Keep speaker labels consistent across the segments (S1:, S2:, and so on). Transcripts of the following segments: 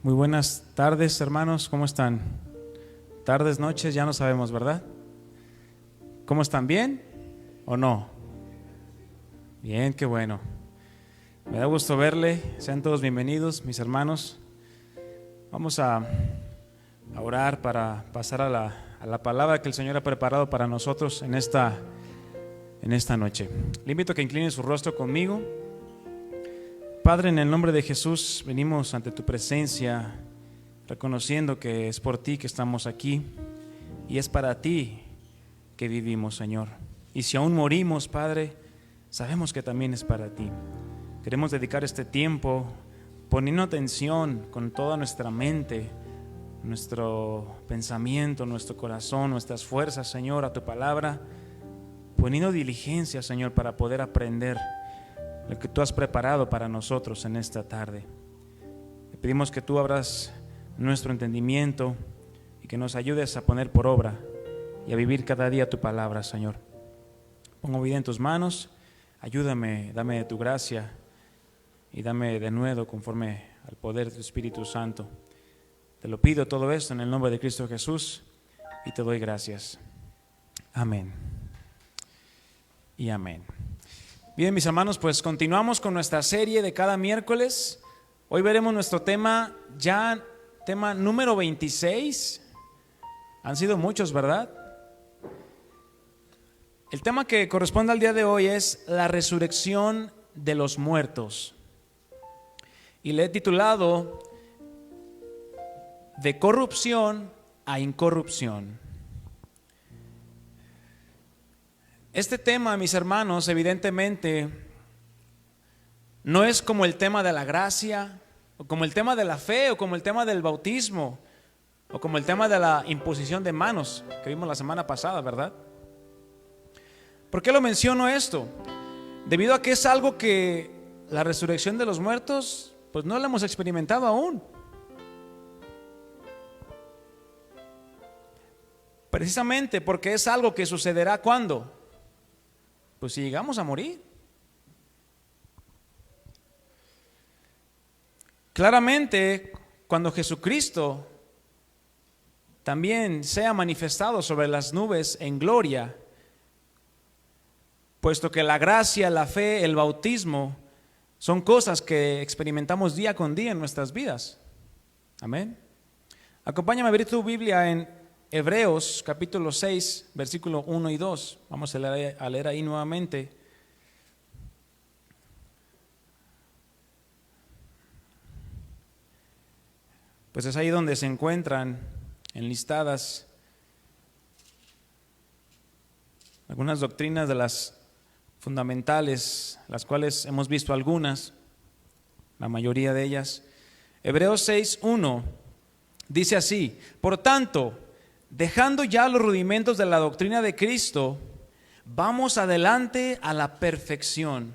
S1: Muy buenas tardes, hermanos, ¿cómo están? Tardes, noches, ya no sabemos, ¿verdad? ¿Cómo están? ¿Bien o no? Bien, qué bueno. Me da gusto verle, sean todos bienvenidos, mis hermanos. Vamos a orar para pasar a la palabra que el Señor ha preparado para nosotros en esta noche. Le invito a que incline su rostro conmigo. Padre, en el nombre de Jesús venimos ante tu presencia reconociendo que es por ti que estamos aquí y es para ti que vivimos, Señor. Y si aún morimos, Padre, sabemos que también es para ti. Queremos dedicar este tiempo poniendo atención con toda nuestra mente, nuestro pensamiento, nuestro corazón, nuestras fuerzas, Señor, a tu palabra, poniendo diligencia, Señor, para poder aprender lo que tú has preparado para nosotros en esta tarde. Te pedimos que tú abras nuestro entendimiento y que nos ayudes a poner por obra y a vivir cada día tu palabra, Señor. Pongo vida en tus manos, ayúdame, dame de tu gracia y dame de nuevo conforme al poder de tu Espíritu Santo. Te lo pido todo esto en el nombre de Cristo Jesús y te doy gracias. Amén y amén. Bien, mis hermanos, pues continuamos con nuestra serie de cada miércoles. Hoy veremos nuestro tema número 26. Han sido muchos, ¿verdad? El tema que corresponde al día de hoy es la resurrección de los muertos. Y le he titulado De corrupción a incorrupción. Este tema, mis hermanos, evidentemente no es como el tema de la gracia, o como el tema de la fe, o como el tema del bautismo, o como el tema de la imposición de manos que vimos la semana pasada, ¿verdad? ¿Por qué lo menciono esto? Debido a que es algo que la resurrección de los muertos, pues no la hemos experimentado aún. Precisamente porque es algo que sucederá ¿cuándo? Pues si llegamos a morir. Claramente, cuando Jesucristo también sea manifestado sobre las nubes en gloria, puesto que la gracia, la fe, el bautismo son cosas que experimentamos día con día en nuestras vidas. Amén. Acompáñame a abrir tu Biblia en Hebreos capítulo 6, versículo 1 y 2. Vamos a leer ahí nuevamente. Pues es ahí donde se encuentran enlistadas algunas doctrinas de las fundamentales, las cuales hemos visto algunas, la mayoría de ellas. Hebreos 6, 1 dice así: por tanto, dejando ya los rudimentos de la doctrina de Cristo, vamos adelante a la perfección,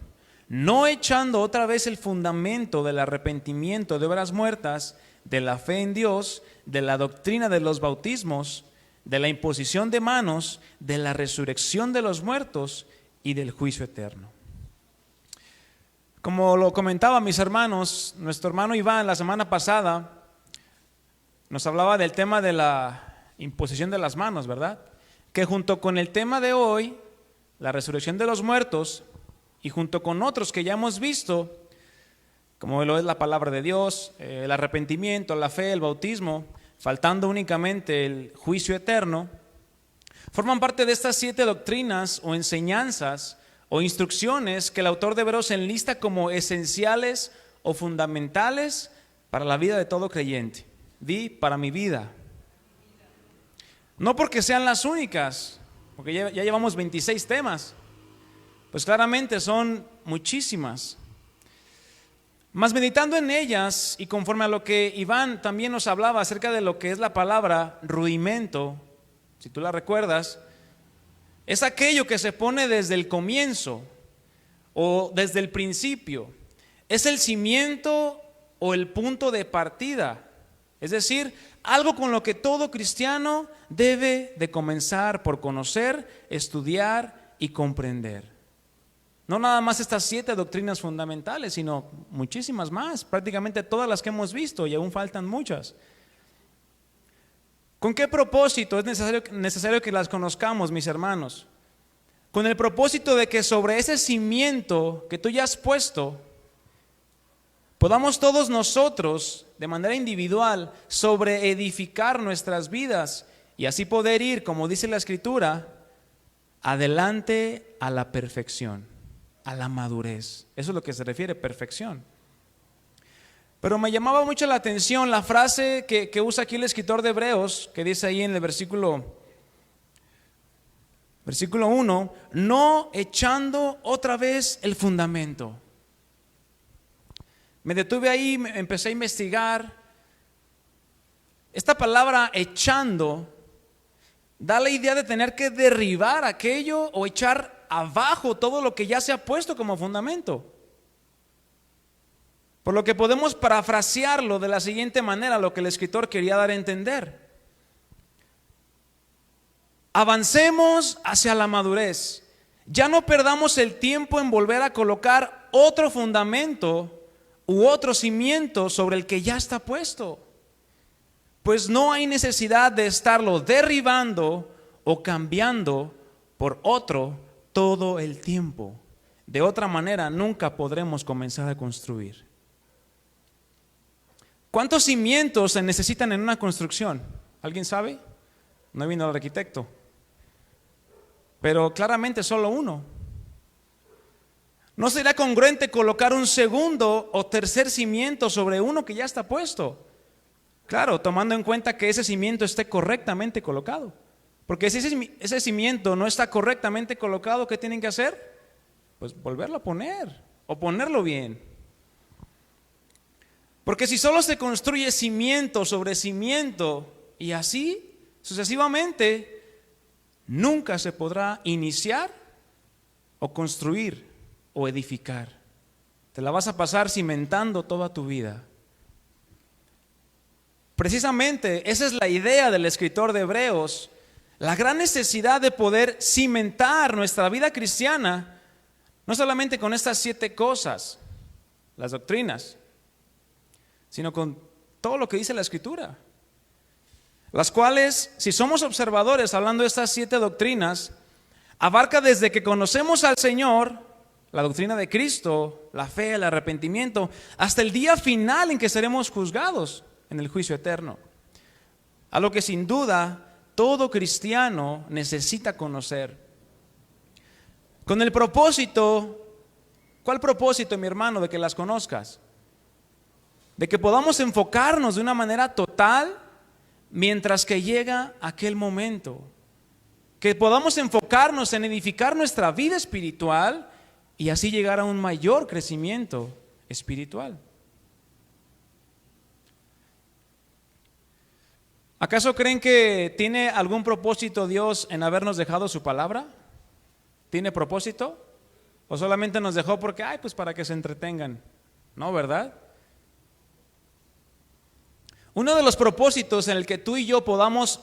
S1: no echando otra vez el fundamento del arrepentimiento de obras muertas, de la fe en Dios, de la doctrina de los bautismos, de la imposición de manos, de la resurrección de los muertos y del juicio eterno. Como lo comentaba mis hermanos, nuestro hermano Iván la semana pasada nos hablaba del tema de la imposición de las manos, ¿verdad? Que junto con el tema de hoy, la resurrección de los muertos, y junto con otros que ya hemos visto, como lo es la palabra de Dios, el arrepentimiento, la fe, el bautismo, faltando únicamente el juicio eterno, forman parte de estas 7 doctrinas o enseñanzas o instrucciones que el autor de Hebreos enlista como esenciales o fundamentales para la vida de todo creyente. Para mi vida. No porque sean las únicas, porque ya llevamos 26 temas, pues claramente son muchísimas. Mas meditando en ellas y conforme a lo que Iván también nos hablaba acerca de lo que es la palabra rudimento, si tú la recuerdas, es aquello que se pone desde el comienzo o desde el principio. Es el cimiento o el punto de partida. Es decir, algo con lo que todo cristiano debe de comenzar por conocer, estudiar y comprender. No nada más estas 7 doctrinas fundamentales, sino muchísimas más, prácticamente todas las que hemos visto y aún faltan muchas. ¿Con qué propósito es necesario que las conozcamos, mis hermanos? Con el propósito de que sobre ese cimiento que tú ya has puesto, podamos todos nosotros, de manera individual, sobreedificar nuestras vidas y así poder ir, como dice la Escritura, adelante a la perfección, a la madurez. Eso es lo que se refiere a perfección. Pero me llamaba mucho la atención la frase que usa aquí el escritor de Hebreos, que dice ahí en el versículo 1, no echando otra vez el fundamento. Me detuve ahí, empecé a investigar. Esta palabra echando da la idea de tener que derribar aquello o echar abajo todo lo que ya se ha puesto como fundamento. Por lo que podemos parafrasearlo de la siguiente manera, lo que el escritor quería dar a entender. Avancemos hacia la madurez. Ya no perdamos el tiempo en volver a colocar otro fundamento u otro cimiento sobre el que ya está puesto. Pues no hay necesidad de estarlo derribando o cambiando por otro todo el tiempo. De otra manera nunca podremos comenzar a construir. ¿Cuántos cimientos se necesitan en una construcción? ¿Alguien sabe? No vino el arquitecto. Pero claramente solo uno. ¿No será congruente colocar un segundo o tercer cimiento sobre uno que ya está puesto? Claro, tomando en cuenta que ese cimiento esté correctamente colocado. Porque si ese cimiento no está correctamente colocado, ¿qué tienen que hacer? Pues volverlo a poner o ponerlo bien. Porque si solo se construye cimiento sobre cimiento y así sucesivamente, nunca se podrá iniciar o construir o edificar. Te la vas a pasar cimentando toda tu vida. Precisamente esa es la idea del escritor de Hebreos, la gran necesidad de poder cimentar nuestra vida cristiana, no solamente con estas 7 cosas, las doctrinas, sino con todo lo que dice la Escritura, las cuales, si somos observadores hablando de estas 7 doctrinas, abarca desde que conocemos al Señor, la doctrina de Cristo, la fe, el arrepentimiento, hasta el día final en que seremos juzgados en el juicio eterno. A lo que sin duda todo cristiano necesita conocer. Con el propósito, ¿cuál propósito, mi hermano, de que las conozcas? De que podamos enfocarnos de una manera total mientras que llega aquel momento. Que podamos enfocarnos en edificar nuestra vida espiritual y así llegar a un mayor crecimiento espiritual. ¿Acaso creen que tiene algún propósito Dios en habernos dejado su palabra? ¿Tiene propósito? ¿O solamente nos dejó porque, pues para que se entretengan? No, ¿verdad? Uno de los propósitos en el que tú y yo podamos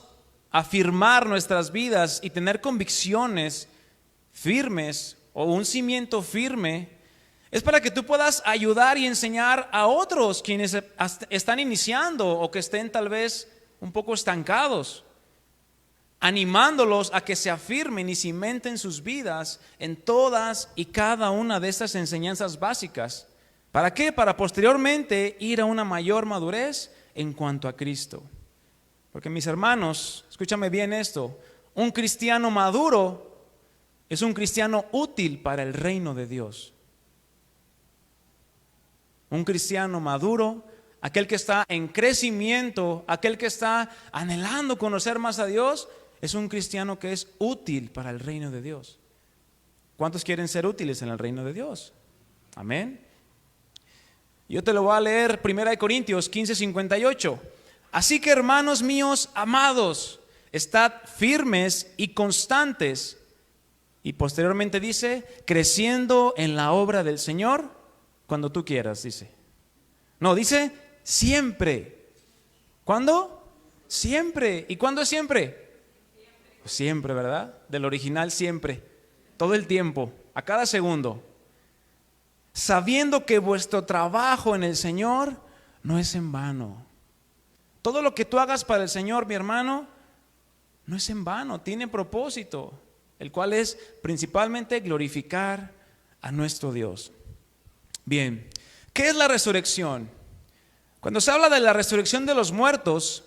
S1: afirmar nuestras vidas y tener convicciones firmes o un cimiento firme es para que tú puedas ayudar y enseñar a otros quienes están iniciando o que estén tal vez un poco estancados, animándolos a que se afirmen y cimenten sus vidas en todas y cada una de estas enseñanzas básicas. ¿Para qué? Para posteriormente ir a una mayor madurez en cuanto a Cristo. Porque mis hermanos, escúchame bien esto, un cristiano maduro es un cristiano útil para el reino de Dios. Un cristiano maduro, aquel que está en crecimiento, aquel que está anhelando conocer más a Dios, es un cristiano que es útil para el reino de Dios. ¿Cuántos quieren ser útiles en el reino de Dios? Amén. Yo te lo voy a leer, 1 Corintios 15:58. Así que, hermanos míos amados, estad firmes y constantes. Y posteriormente dice, creciendo en la obra del Señor, cuando tú quieras, dice. No, dice siempre. ¿Cuándo? Siempre. ¿Y cuándo es siempre? Siempre, ¿verdad? Del original siempre. Todo el tiempo, a cada segundo. sabiendo que vuestro trabajo en el Señor no es en vano. Todo lo que tú hagas para el Señor, mi hermano, no es en vano, tiene propósito, el cual es principalmente glorificar a nuestro Dios. Bien, ¿qué es la resurrección? Cuando se habla de la resurrección de los muertos,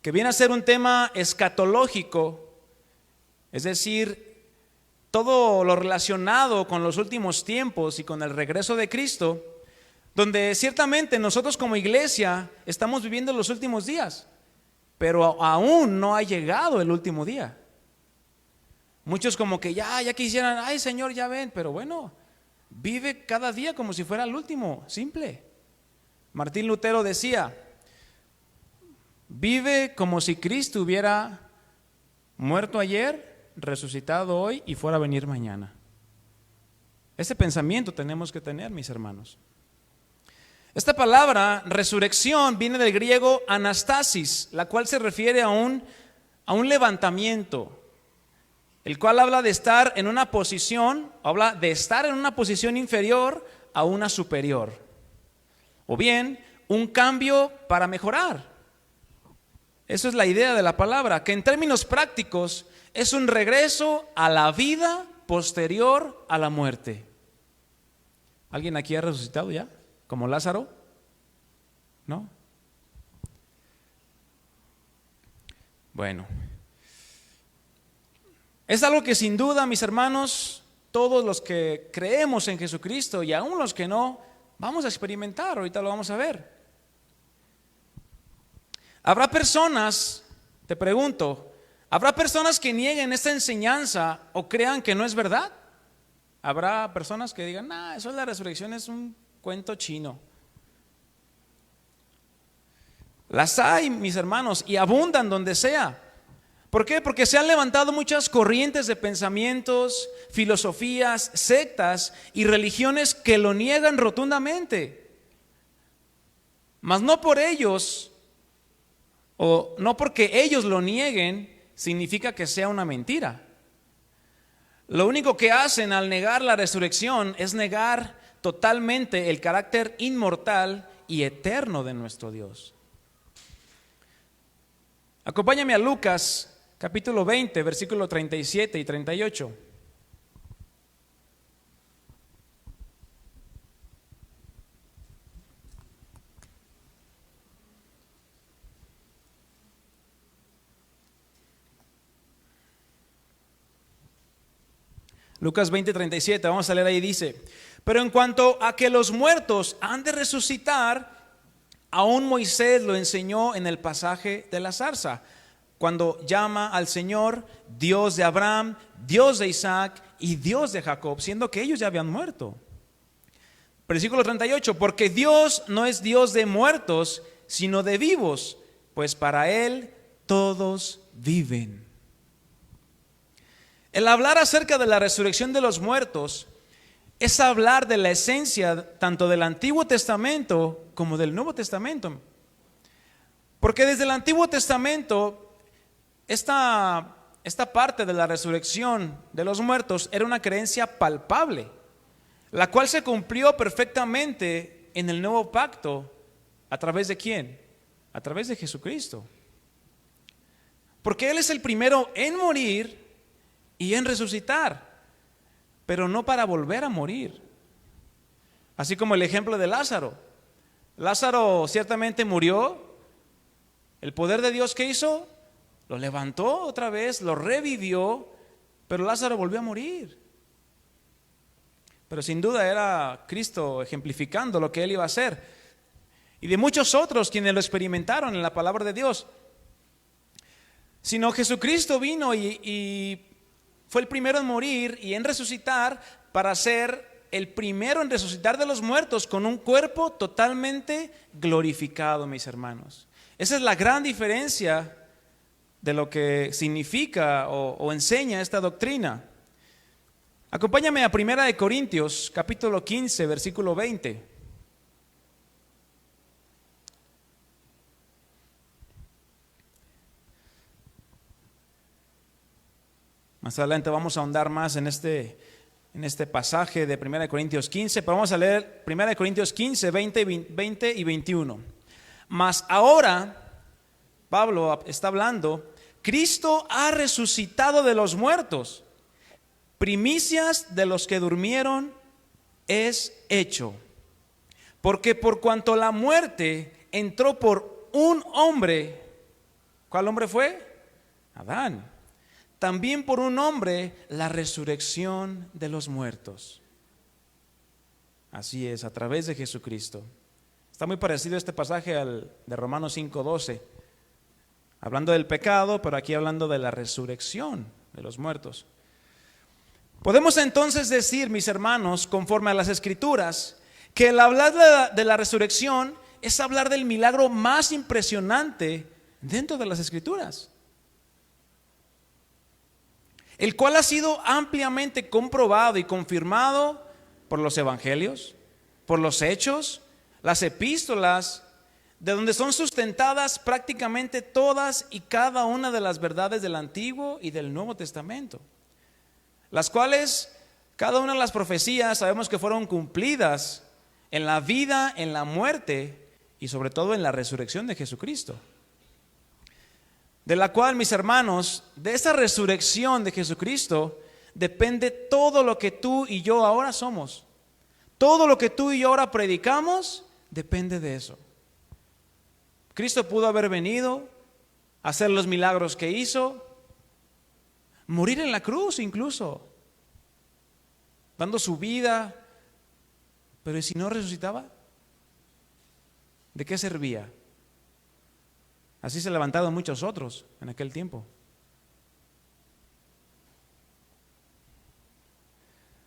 S1: que viene a ser un tema escatológico, es decir, todo lo relacionado con los últimos tiempos y con el regreso de Cristo, donde ciertamente nosotros como iglesia estamos viviendo los últimos días, pero aún no ha llegado el último día. Muchos como que ya quisieran, ay Señor, ya ven, pero bueno, vive cada día como si fuera el último, simple. Martín Lutero decía, vive como si Cristo hubiera muerto ayer, resucitado hoy y fuera a venir mañana. Ese pensamiento tenemos que tener, mis hermanos. Esta palabra resurrección viene del griego anastasis, la cual se refiere a un levantamiento, el cual habla de estar en una posición, habla de estar en una posición inferior a una superior, o bien un cambio para mejorar. Eso es la idea de la palabra, que en términos prácticos es un regreso a la vida posterior a la muerte. ¿Alguien aquí ha resucitado ya? ¿Como Lázaro? ¿No? Bueno, es algo que sin duda, mis hermanos, todos los que creemos en Jesucristo y aún los que no, vamos a experimentar. Ahorita lo vamos a ver. Habrá personas, te pregunto, ¿habrá personas que nieguen esta enseñanza o crean que no es verdad? Habrá personas que digan, eso de la resurrección es un cuento chino. Las hay, mis hermanos, y abundan donde sea. ¿Por qué? Porque se han levantado muchas corrientes de pensamientos, filosofías, sectas y religiones que lo niegan rotundamente. Mas no por ellos, o no porque ellos lo nieguen, significa que sea una mentira. Lo único que hacen al negar la resurrección es negar totalmente el carácter inmortal y eterno de nuestro Dios. Acompáñame a Lucas capítulo 20, versículo 37 y 38. Lucas 20, 37, vamos a leer ahí, dice: pero en cuanto a que los muertos han de resucitar, aún Moisés lo enseñó en el pasaje de la zarza, cuando llama al Señor Dios de Abraham, Dios de Isaac y Dios de Jacob, siendo que ellos ya habían muerto. Versículo 38, porque Dios no es Dios de muertos, sino de vivos, pues para Él todos viven. El hablar acerca de la resurrección de los muertos es hablar de la esencia tanto del Antiguo Testamento como del Nuevo Testamento. Porque desde el Antiguo Testamento, esta parte de la resurrección de los muertos era una creencia palpable, la cual se cumplió perfectamente en el Nuevo Pacto. ¿A través de quién? A través de Jesucristo. Porque Él es el primero en morir y en resucitar, pero no para volver a morir. Así como el ejemplo de Lázaro. Lázaro ciertamente murió. El poder de Dios, ¿qué hizo? Lo levantó otra vez, lo revivió, pero Lázaro volvió a morir. Pero sin duda era Cristo ejemplificando lo que Él iba a hacer. Y de muchos otros quienes lo experimentaron en la palabra de Dios. Sino Jesucristo vino y fue el primero en morir y en resucitar para ser el primero en resucitar de los muertos con un cuerpo totalmente glorificado, mis hermanos. Esa es la gran diferencia de lo que significa o enseña esta doctrina. Acompáñame a 1 Corintios, capítulo 15, versículo 20. Más adelante vamos a ahondar más en este en este pasaje de 1 Corintios 15, pero vamos a leer 1 Corintios 15, 20 y 21. Mas ahora, Pablo está hablando, Cristo ha resucitado de los muertos, primicias de los que durmieron es hecho. Porque por cuanto la muerte entró por un hombre, ¿cuál hombre fue? Adán. También por un hombre la resurrección de los muertos. Así es, a través de Jesucristo. Está muy parecido este pasaje al de Romanos 5:12, hablando del pecado, pero aquí hablando de la resurrección de los muertos. Podemos entonces decir, mis hermanos, conforme a las Escrituras, que el hablar de la resurrección es hablar del milagro más impresionante dentro de las Escrituras, el cual ha sido ampliamente comprobado y confirmado por los evangelios, por los hechos, las epístolas, de donde son sustentadas prácticamente todas y cada una de las verdades del Antiguo y del Nuevo Testamento, las cuales cada una de las profecías sabemos que fueron cumplidas en la vida, en la muerte y sobre todo en la resurrección de Jesucristo. De la cual, mis hermanos, de esa resurrección de Jesucristo depende todo lo que tú y yo ahora somos. Todo lo que tú y yo ahora predicamos depende de eso. Cristo pudo haber venido, hacer los milagros que hizo, morir en la cruz incluso, dando su vida, pero ¿y si no resucitaba? ¿De qué servía? Así se levantaron muchos otros en aquel tiempo.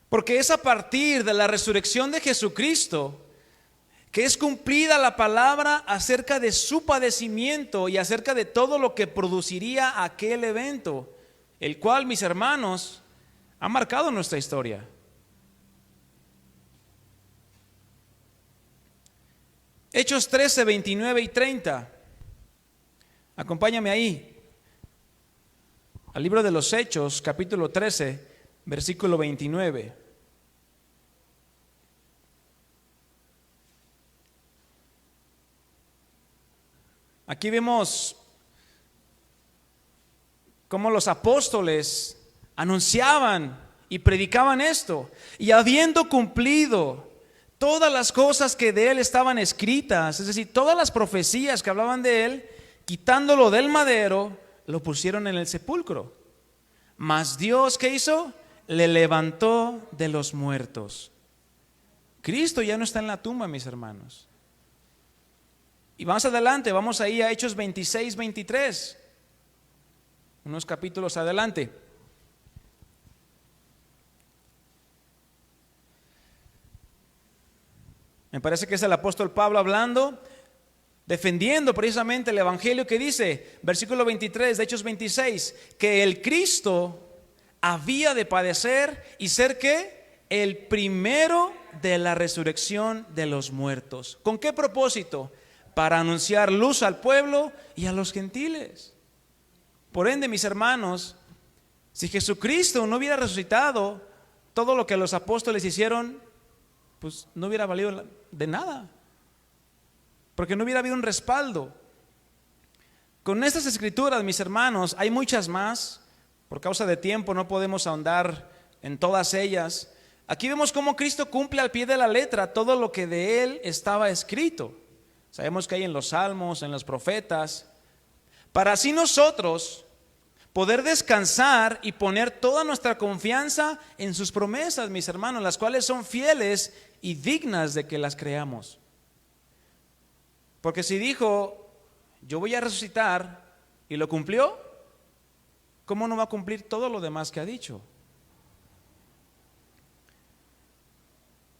S1: Porque es a partir de la resurrección de Jesucristo que es cumplida la palabra acerca de su padecimiento y acerca de todo lo que produciría aquel evento, el cual, mis hermanos, ha marcado nuestra historia. Hechos 13, 29 y 30. Acompáñame ahí, al libro de los Hechos, capítulo 13, versículo 29. Aquí vemos cómo los apóstoles anunciaban y predicaban esto, y habiendo cumplido todas las cosas que de él estaban escritas, es decir, todas las profecías que hablaban de él, quitándolo del madero, lo pusieron en el sepulcro. Mas Dios, ¿qué hizo? Le levantó de los muertos. Cristo ya no está en la tumba, mis hermanos. Y más adelante, vamos ahí a Hechos 26, 23. Unos capítulos adelante. Me parece que es el apóstol Pablo hablando, defendiendo precisamente el evangelio, que dice, versículo 23 de Hechos 26, que el Cristo había de padecer y ser ¿qué? El primero de la resurrección de los muertos. ¿Con qué propósito? Para anunciar luz al pueblo y a los gentiles. Por ende, mis hermanos, si Jesucristo no hubiera resucitado, todo lo que los apóstoles hicieron, pues no hubiera valido de nada, porque no hubiera habido un respaldo. Con estas escrituras, mis hermanos, hay muchas más. Por causa de tiempo no podemos ahondar en todas ellas. Aquí vemos cómo Cristo cumple al pie de la letra todo lo que de él estaba escrito. Sabemos que hay en los salmos, en los profetas, para así nosotros poder descansar y poner toda nuestra confianza en sus promesas, mis hermanos, las cuales son fieles y dignas de que las creamos. Porque si dijo, yo voy a resucitar, y lo cumplió, ¿cómo no va a cumplir todo lo demás que ha dicho?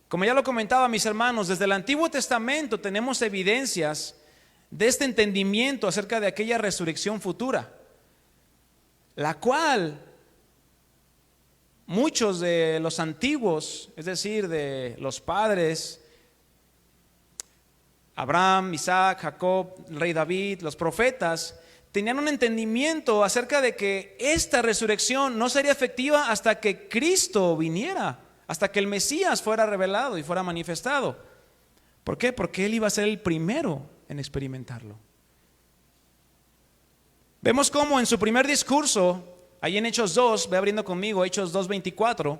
S1: Como ya lo comentaba, mis hermanos, desde el Antiguo Testamento tenemos evidencias de este entendimiento acerca de aquella resurrección futura, la cual muchos de los antiguos, es decir, de los padres, Abraham, Isaac, Jacob, el rey David, los profetas, tenían un entendimiento acerca de que esta resurrección no sería efectiva hasta que Cristo viniera hasta que el Mesías fuera revelado y fuera manifestado. ¿Por qué? Porque Él iba a ser el primero en experimentarlo. Vemos cómo en su primer discurso, ahí en Hechos 2, ve abriendo conmigo Hechos 2:24,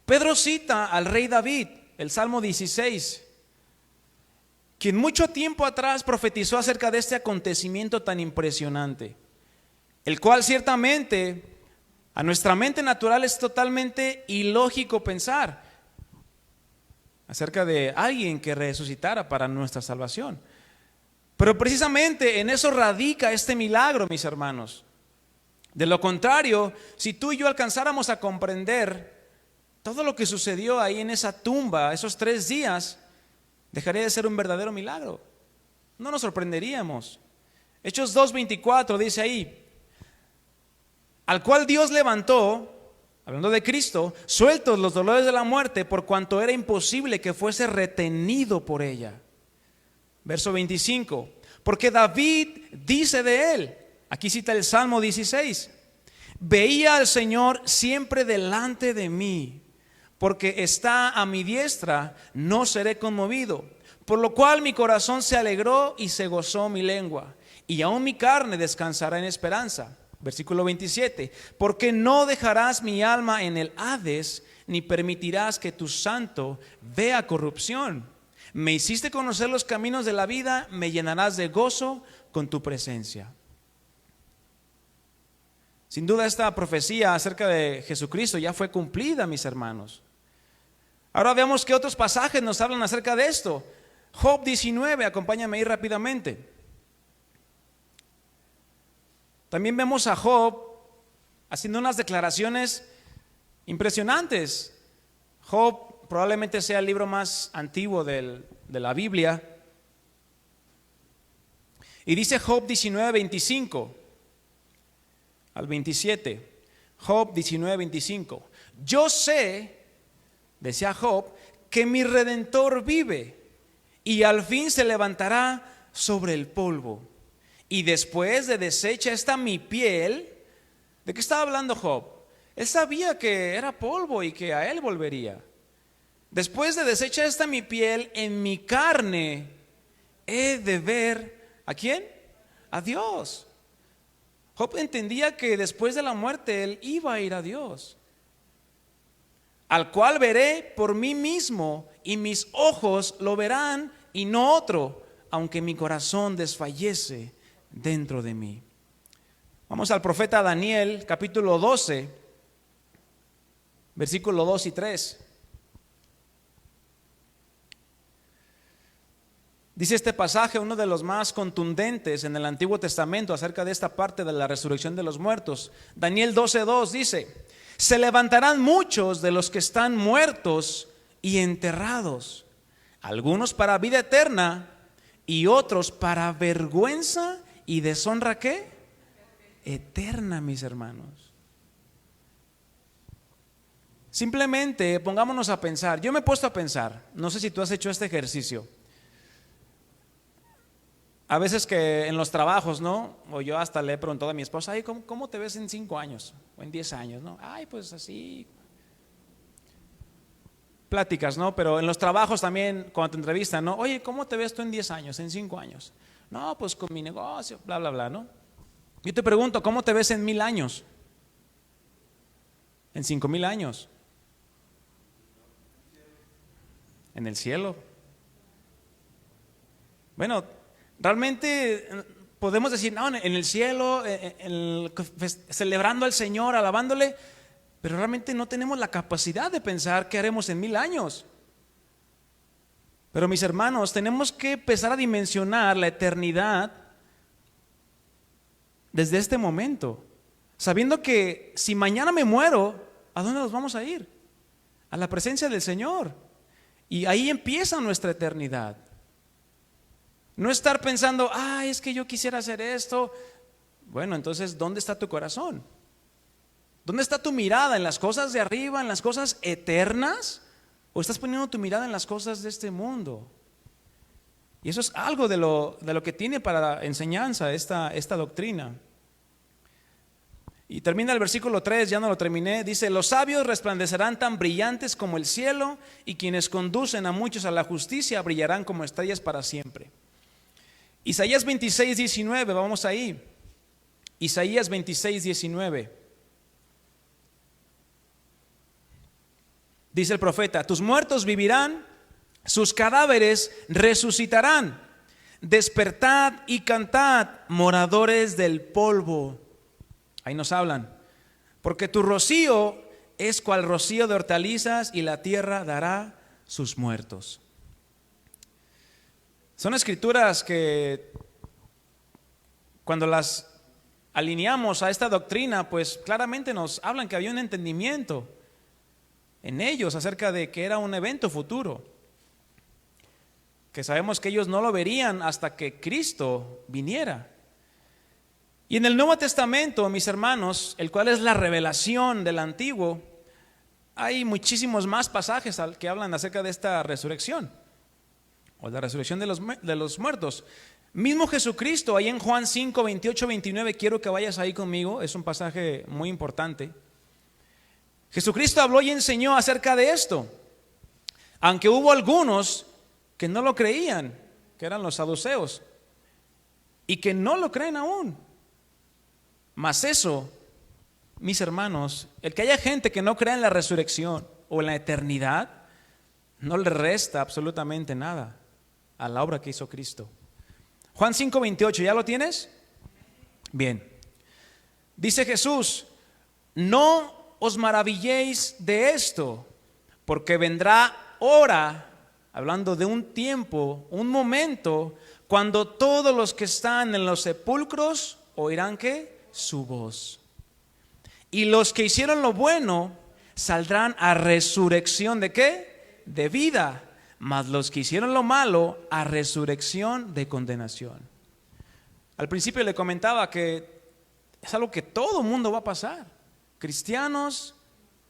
S1: Pedro cita al rey David, el Salmo 16, quien mucho tiempo atrás profetizó acerca de este acontecimiento tan impresionante, el cual ciertamente a nuestra mente natural es totalmente ilógico pensar acerca de alguien que resucitara para nuestra salvación. Pero precisamente en eso radica este milagro, mis hermanos. De lo contrario, si tú y yo alcanzáramos a comprender todo lo que sucedió ahí en esa tumba, esos 3 días, dejaría de ser un verdadero milagro. No nos sorprenderíamos. Hechos 2:24 dice ahí: al cual Dios levantó, hablando de Cristo, sueltos los dolores de la muerte, por cuanto era imposible que fuese retenido por ella. Verso 25, porque David dice de él, aquí cita el Salmo 16, veía al Señor siempre delante de mí, porque está a mi diestra, no seré conmovido. Por lo cual mi corazón se alegró y se gozó mi lengua, y aún mi carne descansará en esperanza. Versículo 27, porque no dejarás mi alma en el Hades, ni permitirás que tu santo vea corrupción. Me hiciste conocer los caminos de la vida, me llenarás de gozo con tu presencia. Sin duda esta profecía acerca de Jesucristo ya fue cumplida, mis hermanos. Ahora veamos qué otros pasajes nos hablan acerca de esto. Job 19, acompáñame ahí rápidamente. También vemos a Job haciendo unas declaraciones impresionantes. Job probablemente sea el libro más antiguo de la Biblia. Y dice Job 19:25 al 27. Job 19:25. Yo sé, decía Job, que mi Redentor vive y al fin se levantará sobre el polvo. Y después de deshecha está mi piel. ¿De qué estaba hablando Job? Él sabía que era polvo y que a él volvería. Después de deshecha está mi piel, en mi carne he de ver ¿a quién? A Dios. Job entendía que después de la muerte él iba a ir a Dios, al cual veré por mí mismo, y mis ojos lo verán y no otro, aunque mi corazón desfallece dentro de mí. Vamos al profeta Daniel, capítulo 12, versículo 2 y 3. Dice este pasaje, uno de los más contundentes en el Antiguo Testamento acerca de esta parte de la resurrección de los muertos. Daniel 12:2 dice: se levantarán muchos de los que están muertos y enterrados, algunos para vida eterna y otros para vergüenza y deshonra, ¿qué? Eterna, mis hermanos. Simplemente pongámonos a pensar. Yo me he puesto a pensar, no sé si tú has hecho este ejercicio. A veces que en los trabajos, ¿no? O yo hasta le he preguntado a mi esposa: ay, ¿cómo te ves en 5 años? O en 10 años, ¿no? Ay, pues así. Pláticas, ¿no? Pero en los trabajos también, cuando te entrevistan, ¿no? Oye, ¿cómo te ves tú en 10 años, en 5 años? No, pues con mi negocio, bla, bla, bla, ¿no? Yo te pregunto, ¿cómo te ves en 1000 años? En 5000 años. En el cielo. Bueno, realmente podemos decir, no, en el cielo, celebrando al Señor, alabándole, pero realmente no tenemos la capacidad de pensar qué haremos en 1000 años. Pero mis hermanos, tenemos que empezar a dimensionar la eternidad desde este momento, sabiendo que si mañana me muero, ¿a dónde nos vamos a ir? A la presencia del Señor. Y ahí empieza nuestra eternidad. No estar pensando, ay, es que yo quisiera hacer esto. Bueno, entonces, ¿dónde está tu corazón? ¿Dónde está tu mirada? ¿En las cosas de arriba, en las cosas eternas? ¿O estás poniendo tu mirada en las cosas de este mundo? Y eso es algo de lo que tiene para enseñanza esta doctrina. Y termina el versículo 3, ya no lo terminé, dice: los sabios resplandecerán tan brillantes como el cielo, y quienes conducen a muchos a la justicia brillarán como estrellas para siempre. Isaías 26, 19, vamos ahí. Isaías 26, 19. Dice el profeta: tus muertos vivirán, sus cadáveres resucitarán. Despertad y cantad, moradores del polvo. Ahí nos hablan. Porque tu rocío es cual rocío de hortalizas, y la tierra dará sus muertos. Son escrituras que cuando las alineamos a esta doctrina, pues claramente nos hablan que había un entendimiento en ellos acerca de que era un evento futuro, que sabemos que ellos no lo verían hasta que Cristo viniera. Y en el Nuevo Testamento, mis hermanos, el cual es la revelación del Antiguo, hay muchísimos más pasajes que hablan acerca de esta resurrección, o la resurrección de los muertos. Mismo Jesucristo, ahí en Juan 5, 28, 29, quiero que vayas ahí conmigo, es un pasaje muy importante. Jesucristo habló y enseñó acerca de esto, aunque hubo algunos que no lo creían, que eran los saduceos, y que no lo creen aún. Mas eso, mis hermanos, el que haya gente que no crea en la resurrección o en la eternidad, no le resta absolutamente nada a la obra que hizo Cristo. Juan 5, 28, ¿ya lo tienes? Bien. Dice Jesús: no os maravilléis de esto, porque vendrá hora, hablando de un tiempo, un momento, cuando todos los que están en los sepulcros oirán ¿qué? Su voz. Y los que hicieron lo bueno saldrán a resurrección ¿de qué? De vida. Mas los que hicieron lo malo a resurrección de condenación. Al principio le comentaba que es algo que todo mundo va a pasar. Cristianos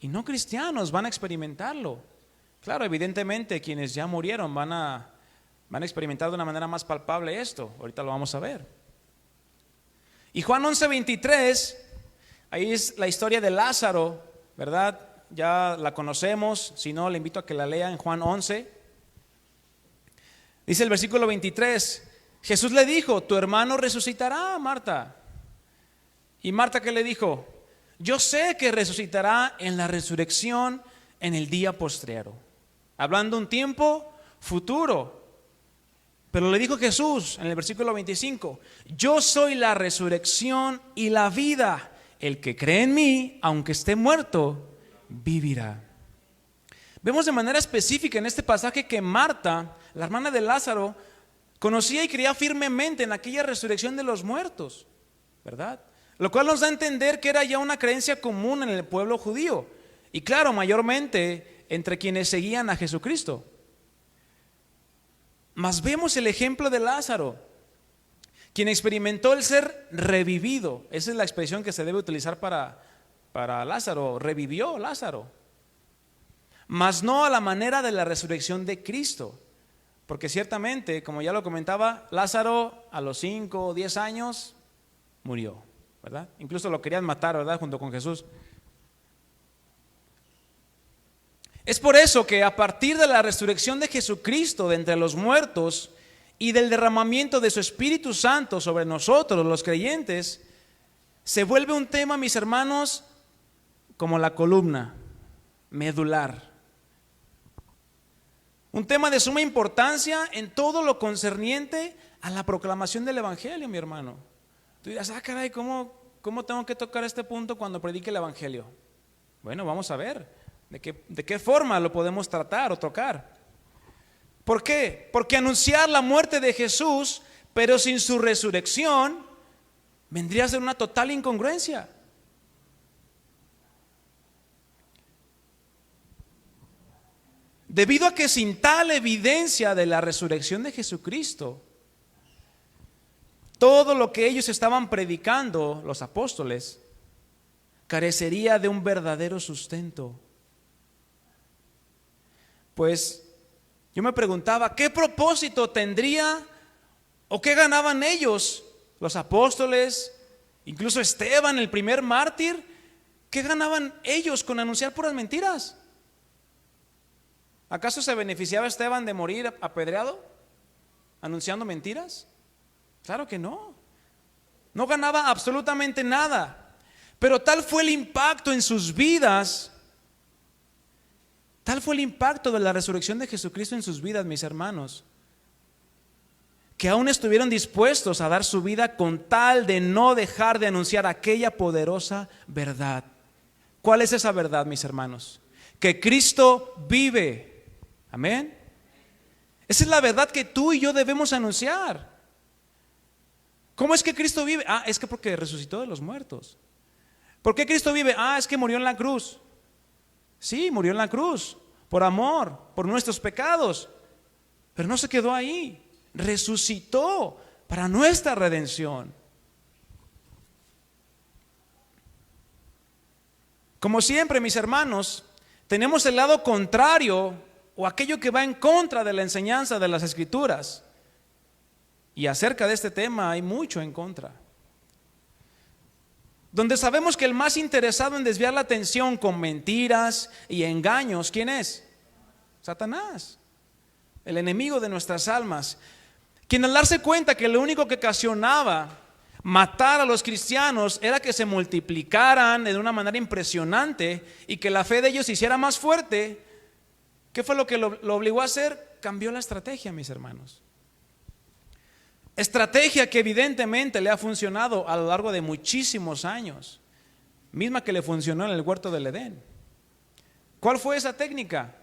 S1: y no cristianos van a experimentarlo. Claro, evidentemente quienes ya murieron van a experimentar de una manera más palpable esto. Ahorita lo vamos a ver. Y Juan 11, 23, ahí es la historia de Lázaro, ¿verdad? Ya la conocemos, si no le invito a que la lea en Juan 11. Dice el versículo 23, Jesús le dijo: tu hermano resucitará, Marta. Y Marta, ¿qué le dijo? Yo sé que resucitará en la resurrección en el día postrero. Hablando un tiempo futuro. Pero le dijo Jesús en el versículo 25: yo soy la resurrección y la vida. El que cree en mí, aunque esté muerto, vivirá. Vemos de manera específica en este pasaje que Marta, la hermana de Lázaro, conocía y creía firmemente en aquella resurrección de los muertos, ¿verdad? Lo cual nos da a entender que era ya una creencia común en el pueblo judío. Y claro, mayormente entre quienes seguían a Jesucristo. Mas vemos el ejemplo de Lázaro, quien experimentó el ser revivido. Esa es la expresión que se debe utilizar para Lázaro. Revivió Lázaro, mas no a la manera de la resurrección de Cristo. Porque ciertamente, como ya lo comentaba, Lázaro a los 5 o 10 años murió, ¿verdad? Incluso lo querían matar, ¿verdad? Junto con Jesús. Es por eso que a partir de la resurrección de Jesucristo de entre los muertos y del derramamiento de su Espíritu Santo sobre nosotros, los creyentes, se vuelve un tema, mis hermanos, como la columna medular. Un tema de suma importancia en todo lo concerniente a la proclamación del Evangelio, mi hermano. Tú dirás: caray, ¿cómo tengo que tocar este punto cuando predique el Evangelio? Bueno, vamos a ver de qué forma lo podemos tratar o tocar. ¿Por qué? Porque anunciar la muerte de Jesús, pero sin su resurrección, vendría a ser una total incongruencia. Debido a que sin tal evidencia de la resurrección de Jesucristo, todo lo que ellos estaban predicando, los apóstoles, carecería de un verdadero sustento. Pues yo me preguntaba, ¿qué propósito tendría o qué ganaban ellos, los apóstoles Incluso Esteban, el primer mártir, ¿qué ganaban ellos con anunciar puras mentiras? ¿Acaso se beneficiaba Esteban de morir apedreado anunciando mentiras? Claro que no. No ganaba absolutamente nada. Pero tal fue el impacto en sus vidas, tal fue el impacto de la resurrección de Jesucristo en sus vidas, mis hermanos, que aún estuvieron dispuestos a dar su vida con tal de no dejar de anunciar aquella poderosa verdad. ¿Cuál es esa verdad, mis hermanos? Que Cristo vive. Amén. Esa es la verdad que tú y yo debemos anunciar. ¿Cómo es que Cristo vive? Es que porque resucitó de los muertos. ¿Por qué Cristo vive? Es que murió en la cruz. Sí, murió en la cruz, por amor, por nuestros pecados. Pero no se quedó ahí. Resucitó para nuestra redención. Como siempre, mis hermanos, tenemos el lado contrario o aquello que va en contra de la enseñanza de las Escrituras. Y acerca de este tema hay mucho en contra. Donde sabemos que el más interesado en desviar la atención con mentiras y engaños, ¿quién es? Satanás, el enemigo de nuestras almas, quien al darse cuenta que lo único que ocasionaba matar a los cristianos era que se multiplicaran de una manera impresionante y que la fe de ellos se hiciera más fuerte, ¿qué fue lo que lo obligó a hacer? Cambió la estrategia, mis hermanos. Estrategia que evidentemente le ha funcionado a lo largo de muchísimos años, misma que le funcionó en el huerto del Edén. ¿Cuál fue esa técnica?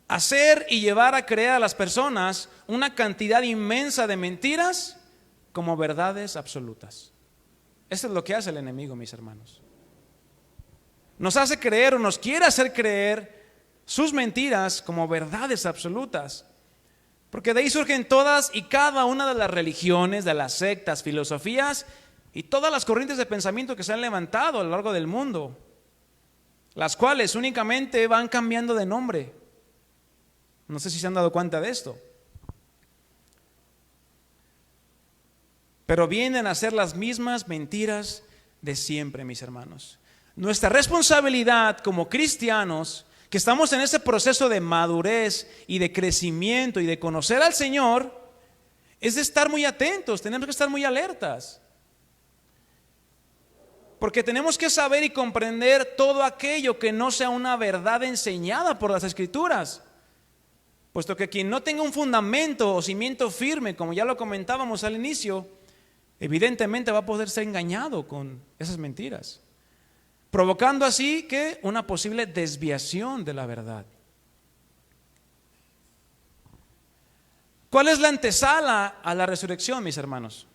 S1: Hacer y llevar a creer a las personas una cantidad inmensa de mentiras como verdades absolutas. Eso es lo que hace el enemigo, mis hermanos. Nos hace creer o nos quiere hacer creer sus mentiras como verdades absolutas. Porque de ahí surgen todas y cada una de las religiones, de las sectas, filosofías y todas las corrientes de pensamiento que se han levantado a lo largo del mundo, las cuales únicamente van cambiando de nombre. No sé si se han dado cuenta de esto. Pero vienen a ser las mismas mentiras de siempre, mis hermanos. Nuestra responsabilidad como cristianos, que estamos en ese proceso de madurez y de crecimiento y de conocer al Señor, es de estar muy atentos, tenemos que estar muy alertas. Porque tenemos que saber y comprender todo aquello que no sea una verdad enseñada por las Escrituras. Puesto que quien no tenga un fundamento o cimiento firme, como ya lo comentábamos al inicio, evidentemente va a poder ser engañado con esas mentiras, provocando así que una posible desviación de la verdad. ¿Cuál es la antesala a la resurrección, mis hermanos?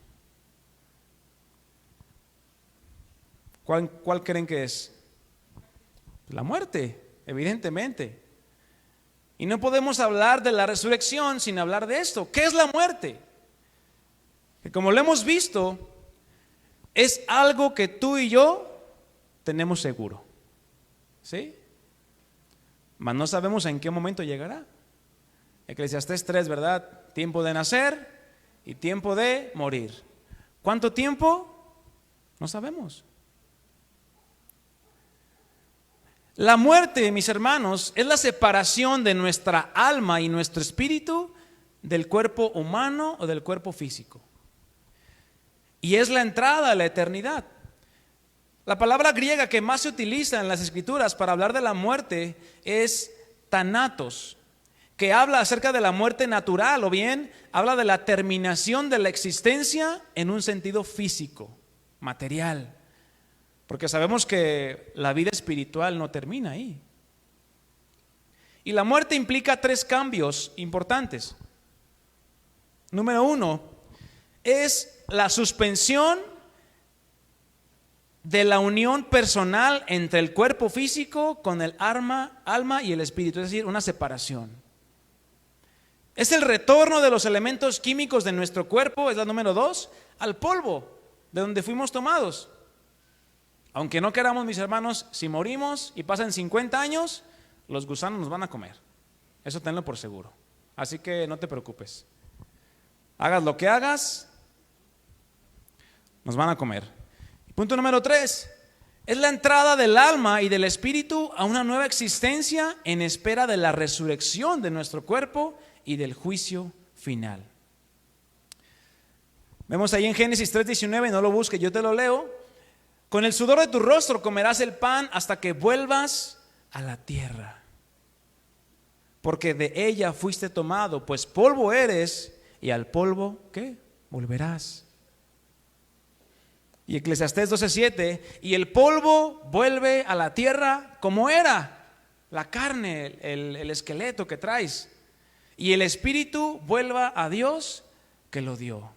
S1: ¿Cuál creen que es? La muerte, evidentemente. Y no podemos hablar de la resurrección sin hablar de esto. ¿Qué es la muerte? Que como lo hemos visto, es algo que tú y yo tenemos seguro, ¿sí? Mas no sabemos en qué momento llegará. Eclesiastés 3, ¿verdad? Tiempo de nacer y tiempo de morir. ¿Cuánto tiempo? No sabemos. La muerte, mis hermanos, es la separación de nuestra alma y nuestro espíritu del cuerpo humano o del cuerpo físico. Y es la entrada a la eternidad. La palabra griega que más se utiliza en las Escrituras para hablar de la muerte es thanatos, que habla acerca de la muerte natural, o bien habla de la terminación de la existencia en un sentido físico, material. Porque sabemos que la vida espiritual no termina ahí. Y la muerte implica 3 cambios importantes. Número 1 es la suspensión de la unión personal entre el cuerpo físico con el alma y el espíritu, es decir, una separación. Es el retorno de los elementos químicos de nuestro cuerpo, es la número 2, al polvo de donde fuimos tomados. Aunque no queramos, mis hermanos, si morimos y pasan 50 años, los gusanos nos van a comer. Eso tenlo por seguro. Así que no te preocupes. Hagas lo que hagas, nos van a comer. Punto número 3. Es la entrada del alma y del espíritu a una nueva existencia en espera de la resurrección de nuestro cuerpo y del juicio final. Vemos ahí en Génesis 3:19, no lo busques, yo te lo leo. Con el sudor de tu rostro comerás el pan hasta que vuelvas a la tierra, porque de ella fuiste tomado, pues polvo eres y al polvo, ¿qué? Volverás. Y Eclesiastés 12:7, y el polvo vuelve a la tierra como era, la carne, el esqueleto que traes, y el espíritu vuelva a Dios que lo dio.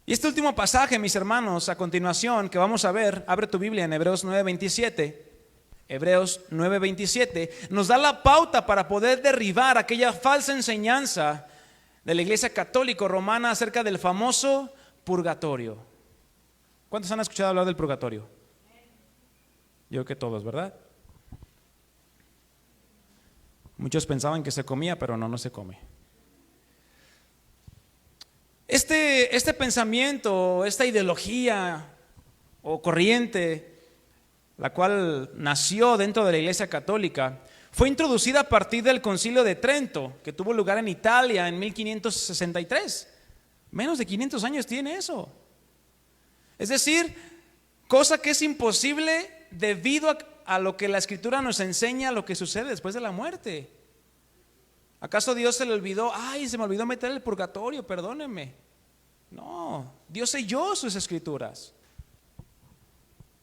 S1: Y este último pasaje, mis hermanos, a continuación, que vamos a ver, abre tu Biblia en Hebreos 9:27. Hebreos 9:27 nos da la pauta para poder derribar aquella falsa enseñanza de la Iglesia Católica Romana acerca del famoso purgatorio. ¿Cuántos han escuchado hablar del purgatorio? Yo creo que todos, ¿verdad? Muchos pensaban que se comía, pero no se come. Este pensamiento, esta ideología o corriente, la cual nació dentro de la Iglesia Católica, fue introducida a partir del Concilio de Trento, que tuvo lugar en Italia en 1563. Menos de 500 años tiene eso. Es decir, cosa que es imposible debido a lo que la Escritura nos enseña, lo que sucede después de la muerte. ¿Acaso Dios se le olvidó? Ay, se me olvidó meter el purgatorio, perdónenme. No, Dios selló sus Escrituras.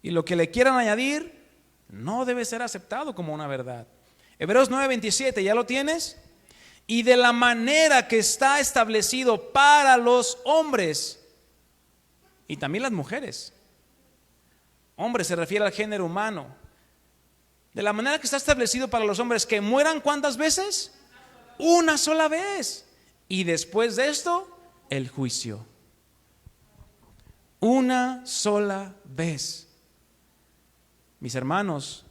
S1: Y lo que le quieran añadir no debe ser aceptado como una verdad. Hebreos 9:27, ¿ya lo tienes? Y de la manera que está establecido para los hombres y también las mujeres. Hombre se refiere al género humano. De la manera que está establecido para los hombres, que mueran ¿cuántas veces? Una sola vez. Y después de esto, el juicio. Una sola vez. Mis hermanos,